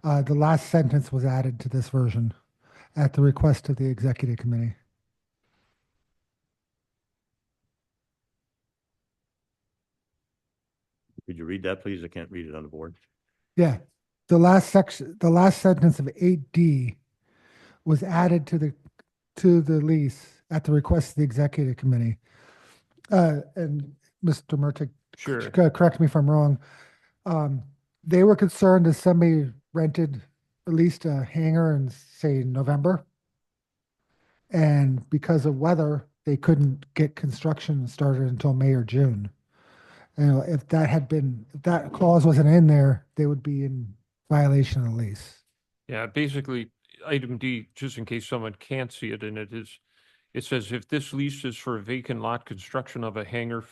the last sentence was added to this version at the request of the executive committee. Could you read that, please? I can't read it on the board. Yeah, the last sentence of 8D was added to the lease at the request of the executive committee. And Mr. Murtick, Sure. Correct me if I'm wrong. They were concerned if somebody rented at least a hangar in, say, November. And because of weather, they couldn't get construction started until May or June. And if that clause wasn't in there, they would be in violation of the lease. Yeah, basically, item D, just in case someone can't see it, and it says, if this lease is for a vacant lot, construction of a hangar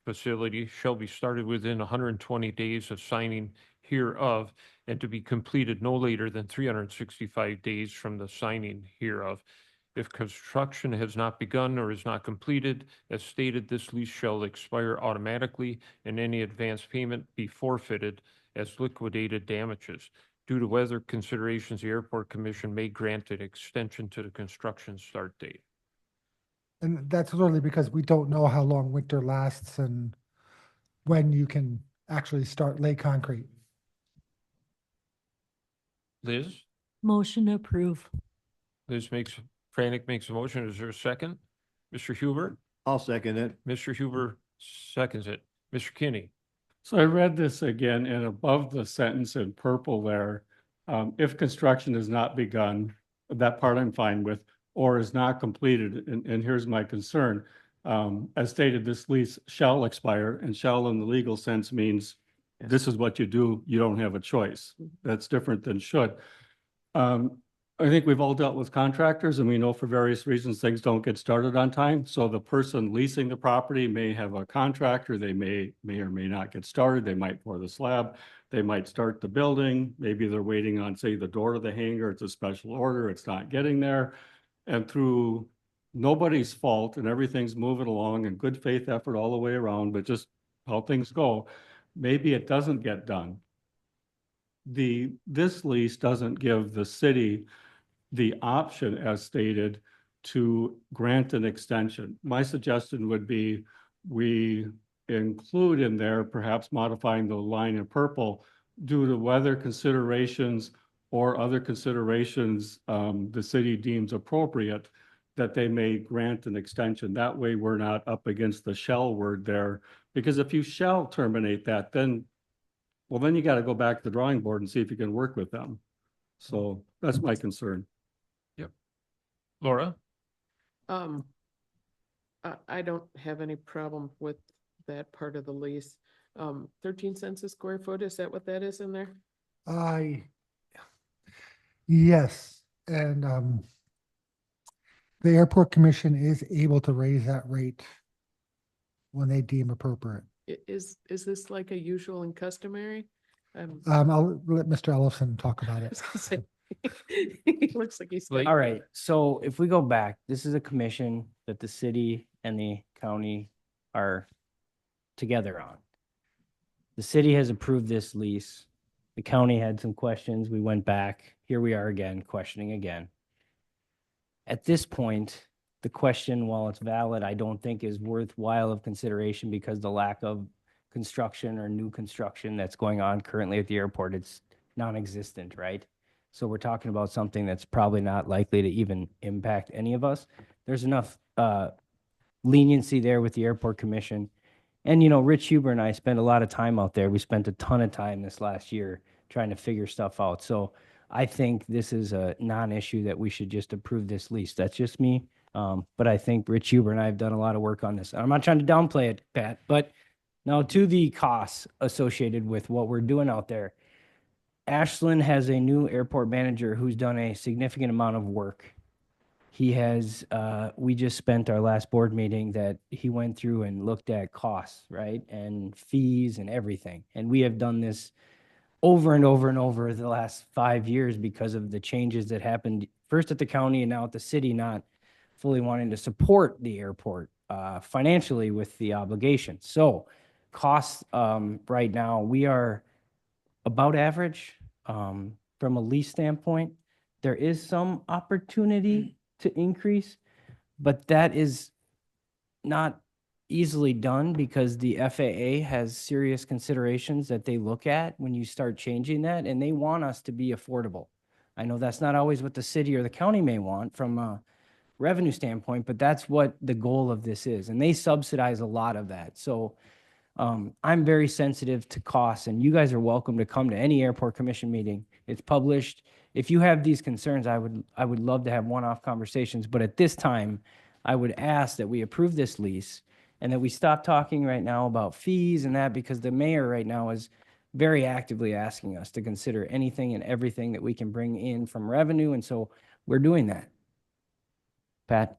facility shall be started within 120 days of signing hereof, and to be completed no later than 365 days from the signing hereof. If construction has not begun or is not completed, as stated, this lease shall expire automatically, and any advance payment be forfeited as liquidated damages. Due to weather considerations, the Airport Commission may grant an extension to the construction start date. And that's literally because we don't know how long winter lasts and when you can actually lay concrete. Liz? Motion to approve. Franek makes a motion. Is there a second? Mr. Huber? I'll second it. Mr. Huber seconds it. Mr. Kinney? So I read this again, and above the sentence in purple there, if construction has not begun, that part I'm fine with, or is not completed, and here's my concern. As stated, this lease shall expire, and shall in the legal sense means this is what you do, you don't have a choice. That's different than should. I think we've all dealt with contractors, and we know for various reasons things don't get started on time. So the person leasing the property may have a contractor, they may or may not get started, they might pour the slab, they might start the building, maybe they're waiting on, say, the door to the hangar, it's a special order, it's not getting there. And through nobody's fault and everything's moving along and good faith effort all the way around, but just how things go, maybe it doesn't get done. This lease doesn't give the city the option, as stated, to grant an extension. My suggestion would be we include in there, perhaps modifying the line in purple, due to weather considerations or other considerations the city deems appropriate, that they may grant an extension. That way we're not up against the shall word there, because if you shall terminate that, then well, then you got to go back to the drawing board and see if you can work with them. So that's my concern. Laura? I don't have any problem with that part of the lease. 13 cents a square foot, is that what that is in there? Yes, and the airport commission is able to raise that rate when they deem appropriate. Is this like a usual and customary? I'll let Mr. Ellison talk about it. He looks like he's. got- All right, so if we go back, this is a commission that the city and the county are together on. The city has approved this lease. The county had some questions. We went back. Here we are again, questioning again. At this point, the question, while it's valid, I don't think is worthwhile of consideration because the lack of construction or new construction that's going on currently at the airport, it's non-existent, right? So we're talking about something that's probably not likely to even impact any of us. There's enough leniency there with the airport commission. And, Rich Huber and I spent a lot of time out there. We spent a ton of time this last year trying to figure stuff out. So I think this is a non-issue that we should just approve this lease. That's just me. But I think Rich Huber and I have done a lot of work on this. I'm not trying to downplay it, Pat, but now to the costs associated with what we're doing out there. Ashland has a new airport manager who's done a significant amount of work. He has, we just spent our last board meeting that he went through and looked at costs, right? And fees and everything. And we have done this over and over and over the last 5 years because of the changes that happened first at the county and now at the city, not fully wanting to support the airport financially with the obligation. So costs right now, we are about average from a lease standpoint. There is some opportunity to increase, but that is not easily done because the FAA has serious considerations that they look at when you start changing that, and they want us to be affordable. I know that's not always what the city or the county may want from a revenue standpoint, but that's what the goal of this is, and they subsidize a lot of that. So I'm very sensitive to costs, and you guys are welcome to come to any airport commission meeting. It's published. If you have these concerns, I would love to have one-off conversations, but at this time, I would ask that we approve this lease and that we stop talking right now about fees and that, because the mayor right now is very actively asking us to consider anything and everything that we can bring in from revenue, and so we're doing that. Pat?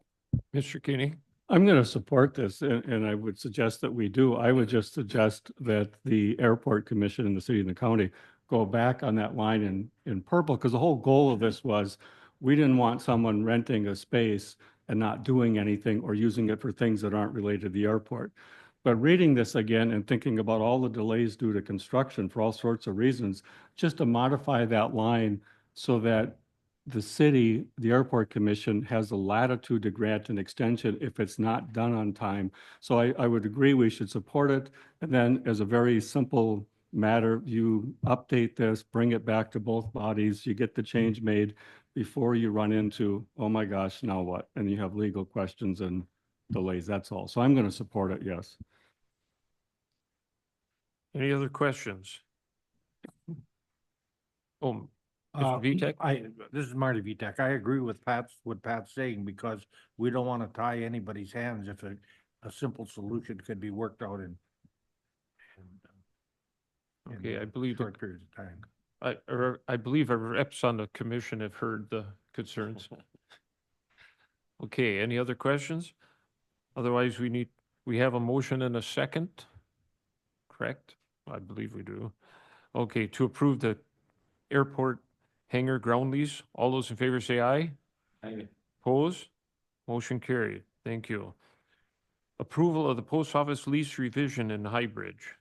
Mr. Kinney? I'm going to support this, and I would suggest that we do. I would just suggest that the airport commission in the city and the county go back on that line in purple, because the whole goal of this was we didn't want someone renting a space and not doing anything or using it for things that aren't related to the airport. But reading this again and thinking about all the delays due to construction for all sorts of reasons, just to modify that line so that the city, the airport commission has the latitude to grant an extension if it's not done on time. So I would agree we should support it. And then as a very simple matter, you update this, bring it back to both bodies, you get the change made before you run into, oh my gosh, now what? And you have legal questions and delays, that's all. So I'm going to support it, yes. Any other questions? Oh, Mr. Vitek? This is Marty Vitek. I agree with what Pat's saying, because we don't want to tie anybody's hands if a simple solution could be worked out in Okay, I believe, short periods of time. I believe our reps on the commission have heard the concerns. Okay, any other questions? Otherwise, we have a motion and a second, correct? I believe we do. Okay, to approve the airport hangar ground lease. All those in favor say aye. Aye. Opposed? Motion carried. Thank you. Approval of the post office lease revision in High Bridge.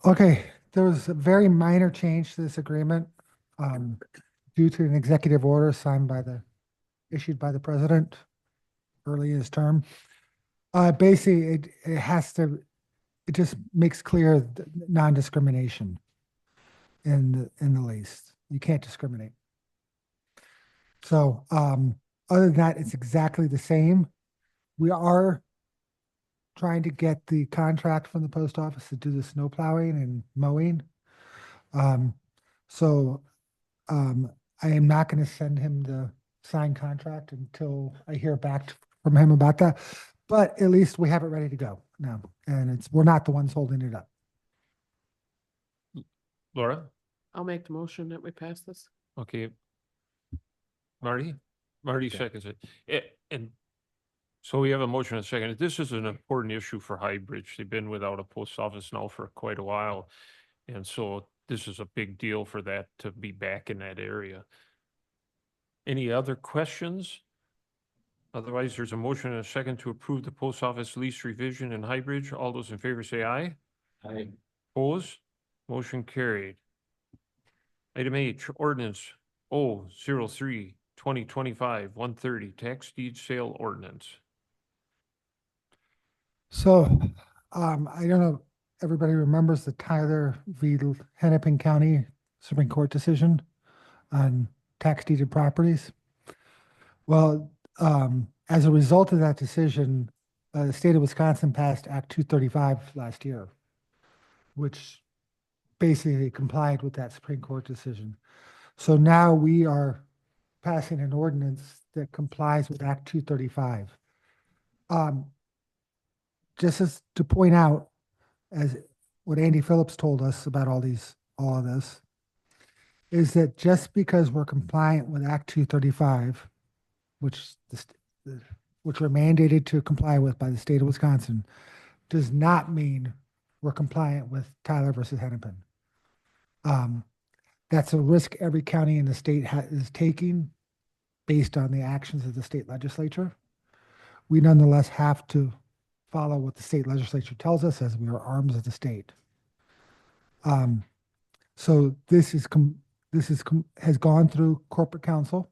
Okay, there was a very minor change to this agreement due to an executive order issued by the president early in his term. Basically, it just makes clear non-discrimination in the lease. You can't discriminate. So other than that, it's exactly the same. We are trying to get the contract from the post office to do the snow plowing and mowing. So I am not going to send him the signed contract until I hear back from him about that. But at least we have it ready to go now, and we're not the ones holding it up. Laura? I'll make the motion that we pass this. Okay. Marty? Marty seconds it. And so we have a motion and a second. This is an important issue for High Bridge. They've been without a post office now for quite a while. And so this is a big deal for that to be back in that area. Any other questions? Otherwise, there's a motion and a second to approve the post office lease revision in High Bridge. All those in favor say aye. Aye. Opposed? Motion carried. Item H, ordinance 003-2025-130, tax deed sale ordinance. So, I don't know, everybody remembers the Tyler v. Hennepin County Supreme Court decision on tax deeded properties. Well, as a result of that decision, the state of Wisconsin passed Act 235 last year, which basically complied with that Supreme Court decision. So now we are passing an ordinance that complies with Act 235. Just as to point out, as what Andy Phillips told us about all of this, is that just because we're compliant with Act 235, which we're mandated to comply with by the state of Wisconsin, does not mean we're compliant with Tyler versus Hennepin. That's a risk every county in the state is taking based on the actions of the state legislature. We nonetheless have to follow what the state legislature tells us, as we are arms of the state. So this has gone through corporate council.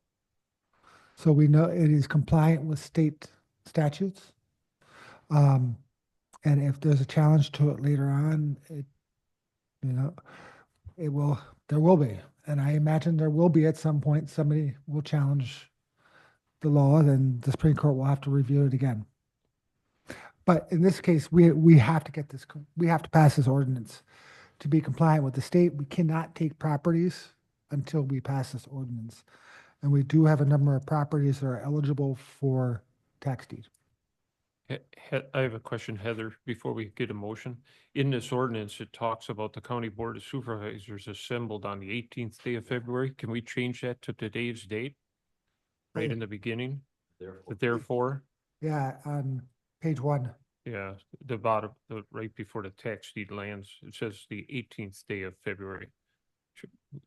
So we know it is compliant with state statutes. And if there's a challenge to it later on, there will be. And I imagine there will be at some point, somebody will challenge the law, then the Supreme Court will have to review it again. But in this case, we have to we have to pass this ordinance to be compliant with the state. We cannot take properties until we pass this ordinance. And we do have a number of properties that are eligible for tax deed. I have a question, Heather, before we get a motion. In this ordinance, it talks about the County Board of Supervisors assembled on the 18th day of February. Can we change that to today's date? Right in the beginning? Therefore? Yeah, on page 1. Yeah, the bottom, right before the tax deed lands, it says the 18th day of February.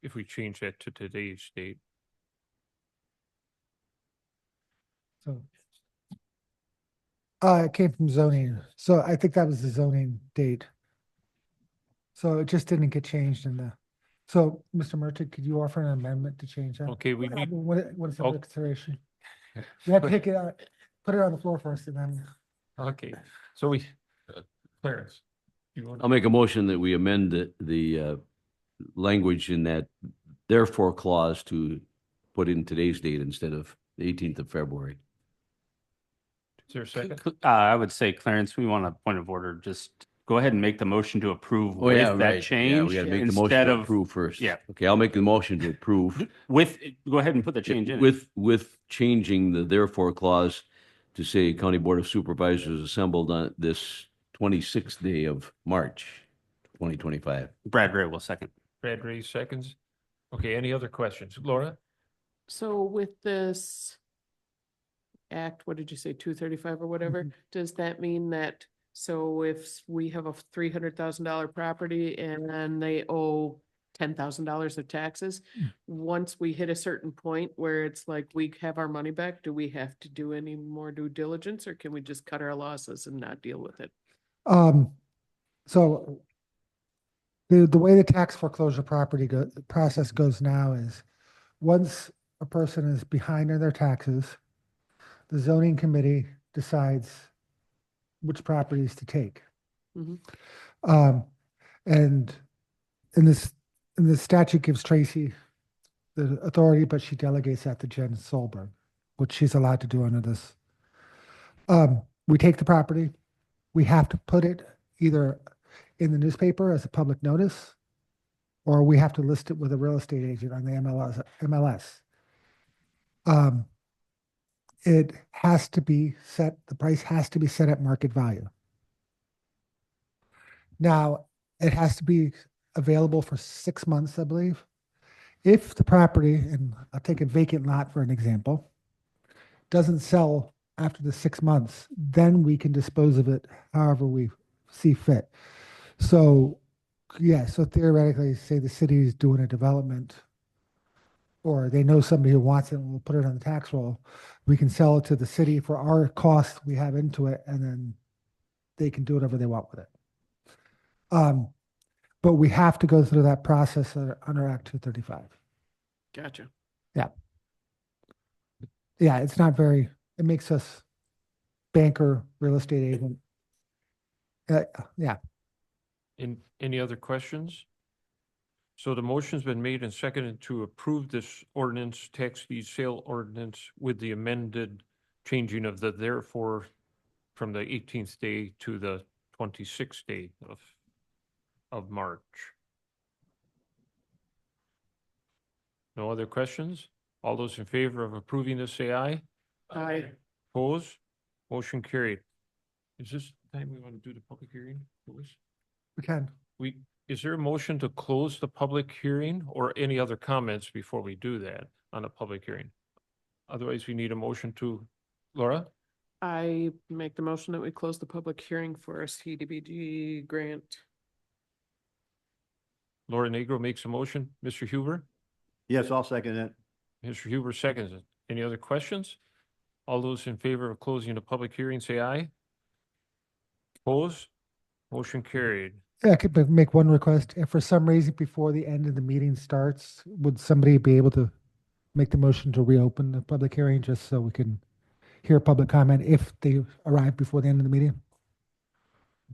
If we change that to today's date. So it came from zoning. So I think that was the zoning date. So it just didn't get changed in the. So Mr. Merchant, could you offer an amendment to change that? Okay, we need. What is the consideration? You have to take it out, put it on the floor first and then. Okay, so Clarence. I'll make a motion that we amend the language in that therefore clause to put in today's date instead of the 18th of February. Is there a second? I would say, Clarence, we want a point of order. Just go ahead and make the motion to approve Oh, yeah, with that right. change. Yeah, we gotta make the motion instead to of approve first. Yeah. Okay, I'll make the motion to approve. Go ahead and put the change in. it. With changing the therefore clause to say County Board of Supervisors assembled on this 26th day of March, 2025. Brad Ray will second. Brad Ray seconds. Okay, any other questions? Laura? So with this act, what did you say, 235 or whatever? Does that mean that, so if we have a $300,000 property and they owe $10,000 of taxes, once we hit a certain point where it's like we have our money back, do we have to do any more due diligence, or can we just cut our losses and not deal with it? So the way the tax foreclosure process goes now is once a person is behind in their taxes, the zoning committee decides which properties to take. Mhm. And in the statute gives Tracy the authority, but she delegates that to Jen Solberg, which she's allowed to do under this. We take the property, we have to put it either in the newspaper as a public notice, or we have to list it with a real estate agent on the MLS. It has to be set, the price has to be set at market value. Now, it has to be available for 6 months, I believe. If the property, and I'll take a vacant lot for an example, doesn't sell after the 6 months, then we can dispose of it however we see fit. So, yeah, so theoretically, say the city is doing a development, or they know somebody who wants it and we'll put it on the tax roll, we can sell it to the city for our cost we have into it, and then they can do whatever they want with it. But we have to go through that process under Act 235. Gotcha. Yeah. Yeah, it's not very, it makes us banker, real estate agent. Yeah. Any other questions? So the motion's been made and seconded to approve this ordinance, tax deed sale ordinance with the amended changing of the therefore from the 18th day to the 26th day of March. No other questions? All those in favor of approving this, say aye. Aye. Opposed? Motion carried. Is this the time we want to do the public hearing, Louis? We can. Is there a motion to close the public hearing or any other comments before we do that on a public hearing? Otherwise, we need a motion to, Laura? I make the motion that we close the public hearing for a CDBG grant. Laura Negro makes a motion. Mr. Huber? Yes, I'll second it. Mr. Huber seconds it. Any other questions? All those in favor of closing the public hearing, say aye. Opposed? Motion carried. Yeah, I could make one request. If for some reason before the end of the meeting starts, would somebody be able to make the motion to reopen the public hearing just so we can hear public comment if they arrive before the end of the meeting?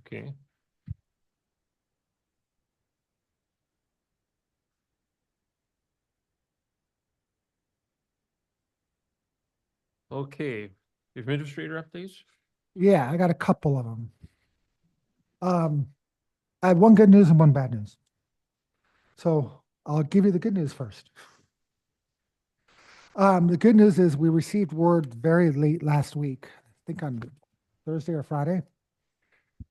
Okay. Okay, administrator updates? Yeah, I got a couple of them. I have one good news and one bad news. So I'll give you the good news first. The good news is we received word very late last week, I think on Thursday or Friday,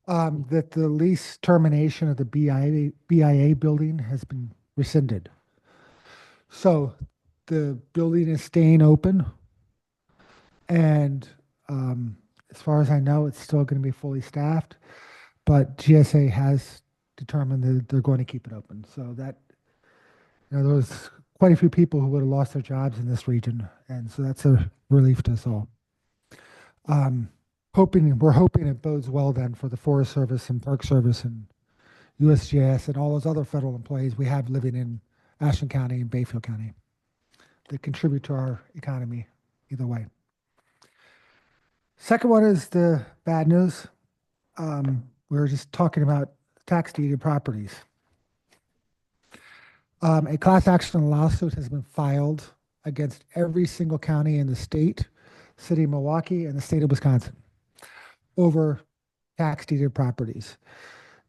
that the lease termination of the BIA building has been rescinded. So the building is staying open. And as far as I know, it's still going to be fully staffed, but GSA has determined that they're going to keep it open. So that, there was quite a few people who would have lost their jobs in this region. And so that's a relief to us all. We're hoping it bodes well then for the Forest Service and Park Service and USGS and all those other federal employees we have living in Ashland County and Bayfield County that contribute to our economy either way. Second one is the bad news. We were just talking about tax deeded properties. A class action lawsuit has been filed against every single county in the state, city of Milwaukee, and the state of Wisconsin over tax deeded properties.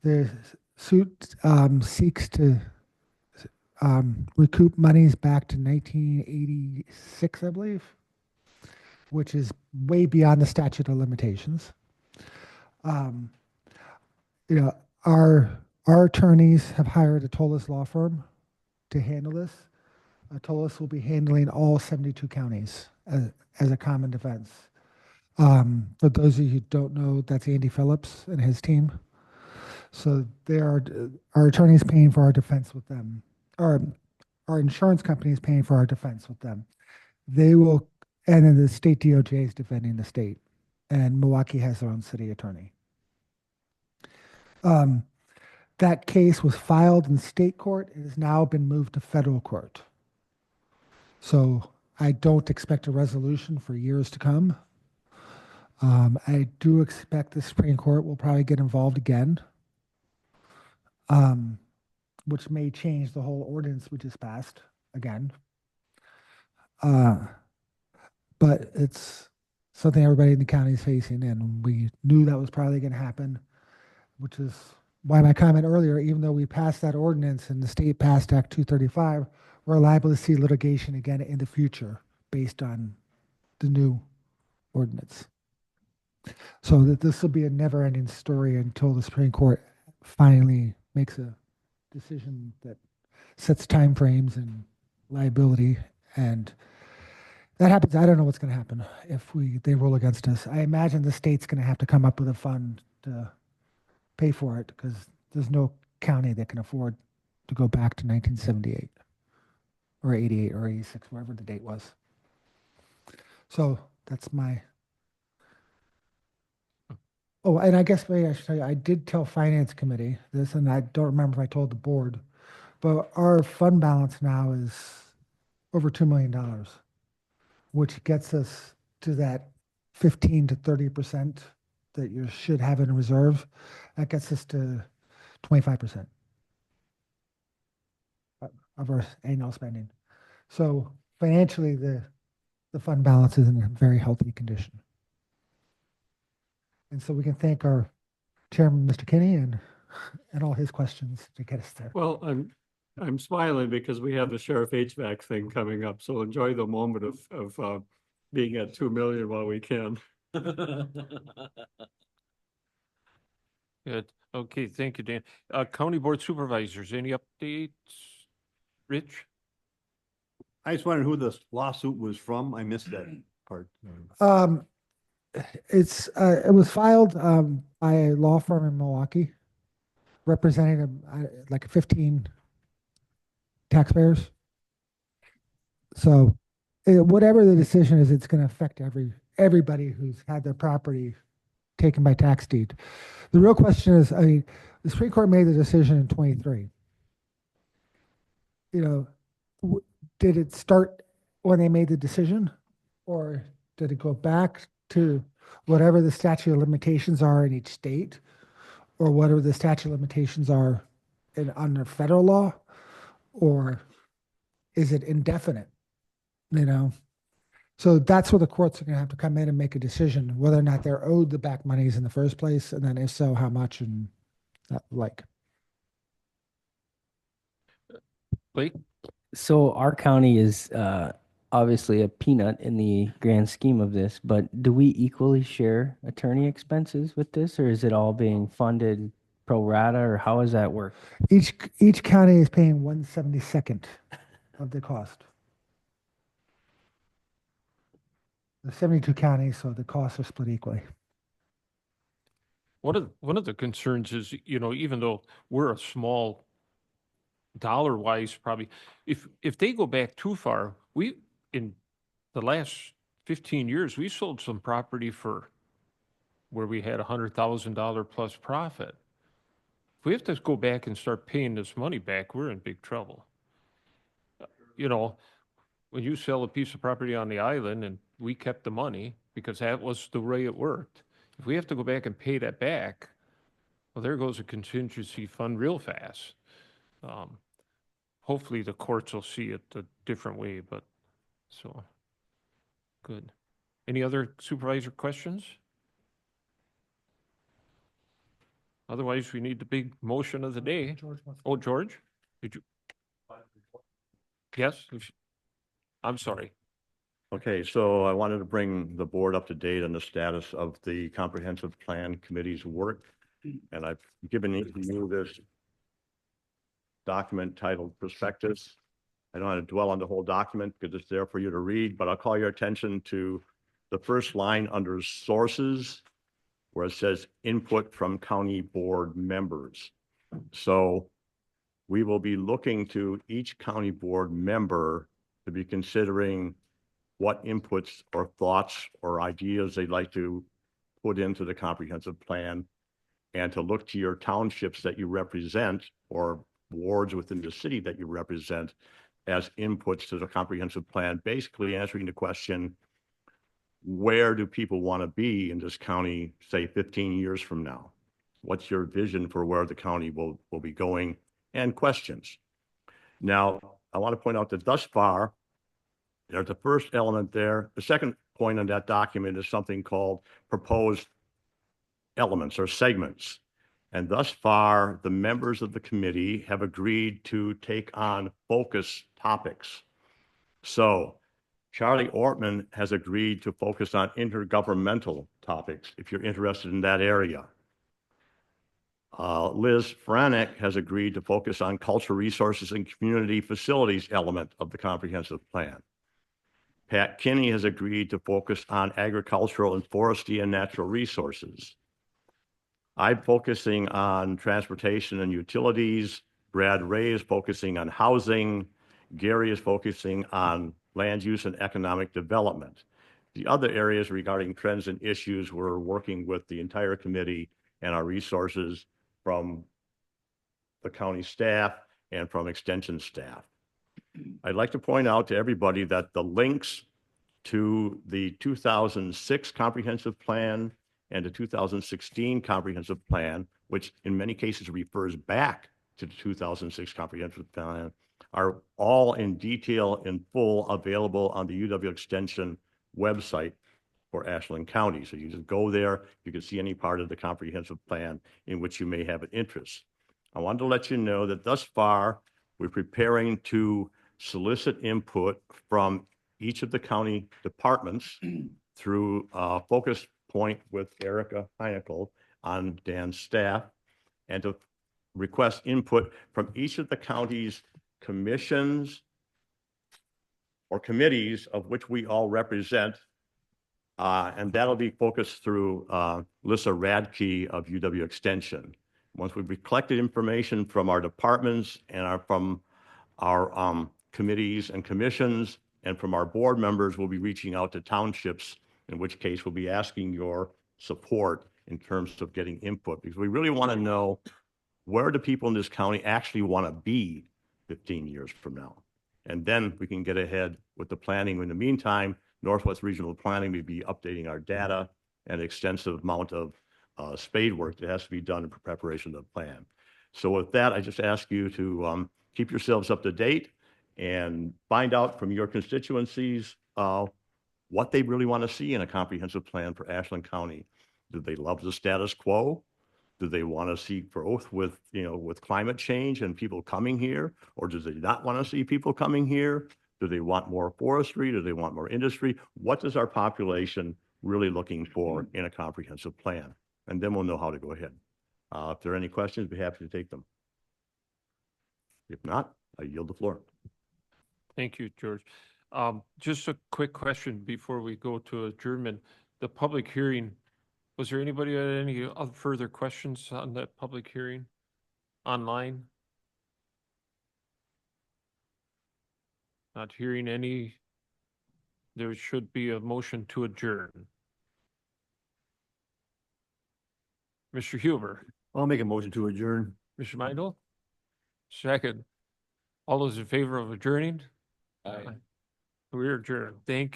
The suit seeks to recoup monies back to 1986, I believe, which is way beyond the statute of limitations. Our attorneys have hired a Tolis law firm to handle this. Tolis will be handling all 72 counties as a common defense. For those of you who don't know, that's Andy Phillips and his team. So our attorneys paying for our defense with them. Our insurance company is paying for our defense with them. They will, and then the state DOJ is defending the state, and Milwaukee has their own city attorney. That case was filed in state court. It has now been moved to federal court. So I don't expect a resolution for years to come. I do expect the Supreme Court will probably get involved again, which may change the whole ordinance we just passed again. But it's something everybody in the county is facing, and we knew that was probably going to happen, which is why my comment earlier, even though we passed that ordinance and the state passed Act 235, we're liable to see litigation again in the future based on the new ordinance. So that this will be a never-ending story until the Supreme Court finally makes a decision that sets timeframes and liability. And that happens, I don't know what's going to happen if they rule against us. I imagine the state's going to have to come up with a fund to pay for it because there's no county that can afford to go back to 1978 or 88 or 86, wherever the date was. So that's my. Oh, and I guess maybe I should tell you, I did tell Finance Committee this, and I don't remember if I told the board, but our fund balance now is over $2 million, which gets us to that 15 to 30% that you should have in reserve. That gets us to 25% of our annual spending. So financially, the fund balance is in a very healthy condition. And so we can thank our chairman, Mr. Kinney, and all his questions to get us there. Well, I'm smiling because we have the sheriff HVAC thing coming up, so enjoy the moment of being at 2 million while we can. Good. Okay, thank you, Dan. County Board Supervisors, any updates? Rich? I just wondered who this lawsuit was from. I missed that part. It was filed by a law firm in Milwaukee, representing like 15 taxpayers. So whatever the decision is, it's going to affect everybody who's had their property taken by tax deed. The real question is, the Supreme Court made the decision in 23. Did it start when they made the decision, or did it go back to whatever the statute of limitations are in each state, or whatever the statute of limitations are under federal law, or is it indefinite? So that's where the courts are going to have to come in and make a decision whether or not they're owed the back monies in the first place, and then if so, how much and that like. Blake? So our county is obviously a peanut in the grand scheme of this, but do we equally share attorney expenses with this, or is it all being funded pro rata, or how does that work? Each county is paying 1/72 of the cost. The 72 counties, so the costs are split equally. One of the concerns is, even though we're a small dollar wise, probably if they go back too far, in the last 15 years, we sold some property where we had $100,000 plus profit. If we have to go back and start paying this money back, we're in big trouble. When you sell a piece of property on the island and we kept the money because that was the way it worked. If we have to go back and pay that back, well, there goes a contingency fund real fast. Hopefully the courts will see it a different way, but so good. Any other supervisor questions? Otherwise, we need the big motion of the day. Oh, George, did you? Yes, I'm sorry. Okay, so I wanted to bring the board up to date on the status of the Comprehensive Plan Committee's work. And I've given you this document titled Prospectus. I don't want to dwell on the whole document because it's there for you to read, but I'll call your attention to the first line under sources, where it says input from county board members. So we will be looking to each county board member to be considering what inputs or thoughts or ideas they'd like to put into the comprehensive plan, and to look to your townships that you represent or wards within the city that you represent as inputs to the comprehensive plan, basically answering the question, where do people want to be in this county, say 15 years from now? What's your vision for where the county will be going, and questions. Now, I want to point out that thus far, there's the first element there. The second point on that document is something called proposed elements or segments. And thus far, the members of the committee have agreed to take on focus topics. So Charlie Ortman has agreed to focus on intergovernmental topics, if you're interested in that area. Liz Franek has agreed to focus on cultural resources and community facilities element of the comprehensive plan. Pat Kinney has agreed to focus on agricultural and forestry and natural resources. I'm focusing on transportation and utilities. Brad Ray is focusing on housing. Gary is focusing on land use and economic development. The other areas regarding trends and issues, we're working with the entire committee and our resources from the county staff and from extension staff. I'd like to point out to everybody that the links to the 2006 comprehensive plan and the 2016 comprehensive plan, which in many cases refers back to the 2006 comprehensive plan, are all in detail in full available on the UW Extension website for Ashland County. So you just go there, you can see any part of the comprehensive plan in which you may have an interest. I wanted to let you know that thus far, we're preparing to solicit input from each of the county departments through a focus point with Erica Heinekel on Dan's staff, and to request input from each of the county's commissions or committees of which we all represent. And that'll be focused through Lissa Radke of UW Extension. Once we've collected information from our departments and from our committees and commissions and from our board members, we'll be reaching out to townships, in which case we'll be asking your support in terms of getting input, because we really want to know where do people in this county actually want to be 15 years from now. And then we can get ahead with the planning. In the meantime, Northwest Regional Planning may be updating our data and extensive amount of spade work that has to be done in preparation of the plan. So with that, I just ask you to keep yourselves up to date and find out from your constituencies what they really want to see in a comprehensive plan for Ashland County. Do they love the status quo? Do they want to see growth with climate change and people coming here? Or do they not want to see people coming here? Do they want more forestry? Do they want more industry? What is our population really looking for in a comprehensive plan? And then we'll know how to go ahead. If there are any questions, I'd be happy to take them. If not, I yield the floor. Thank you, George. Just a quick question before we go to adjournment. The public hearing, was there anybody had any other further questions on that public hearing online? Not hearing any. There should be a motion to adjourn. Mr. Huber. I'll make a motion to adjourn. Mr. Mindel? Second. All those in favor of adjourning? Aye. We're adjourned. Thank you.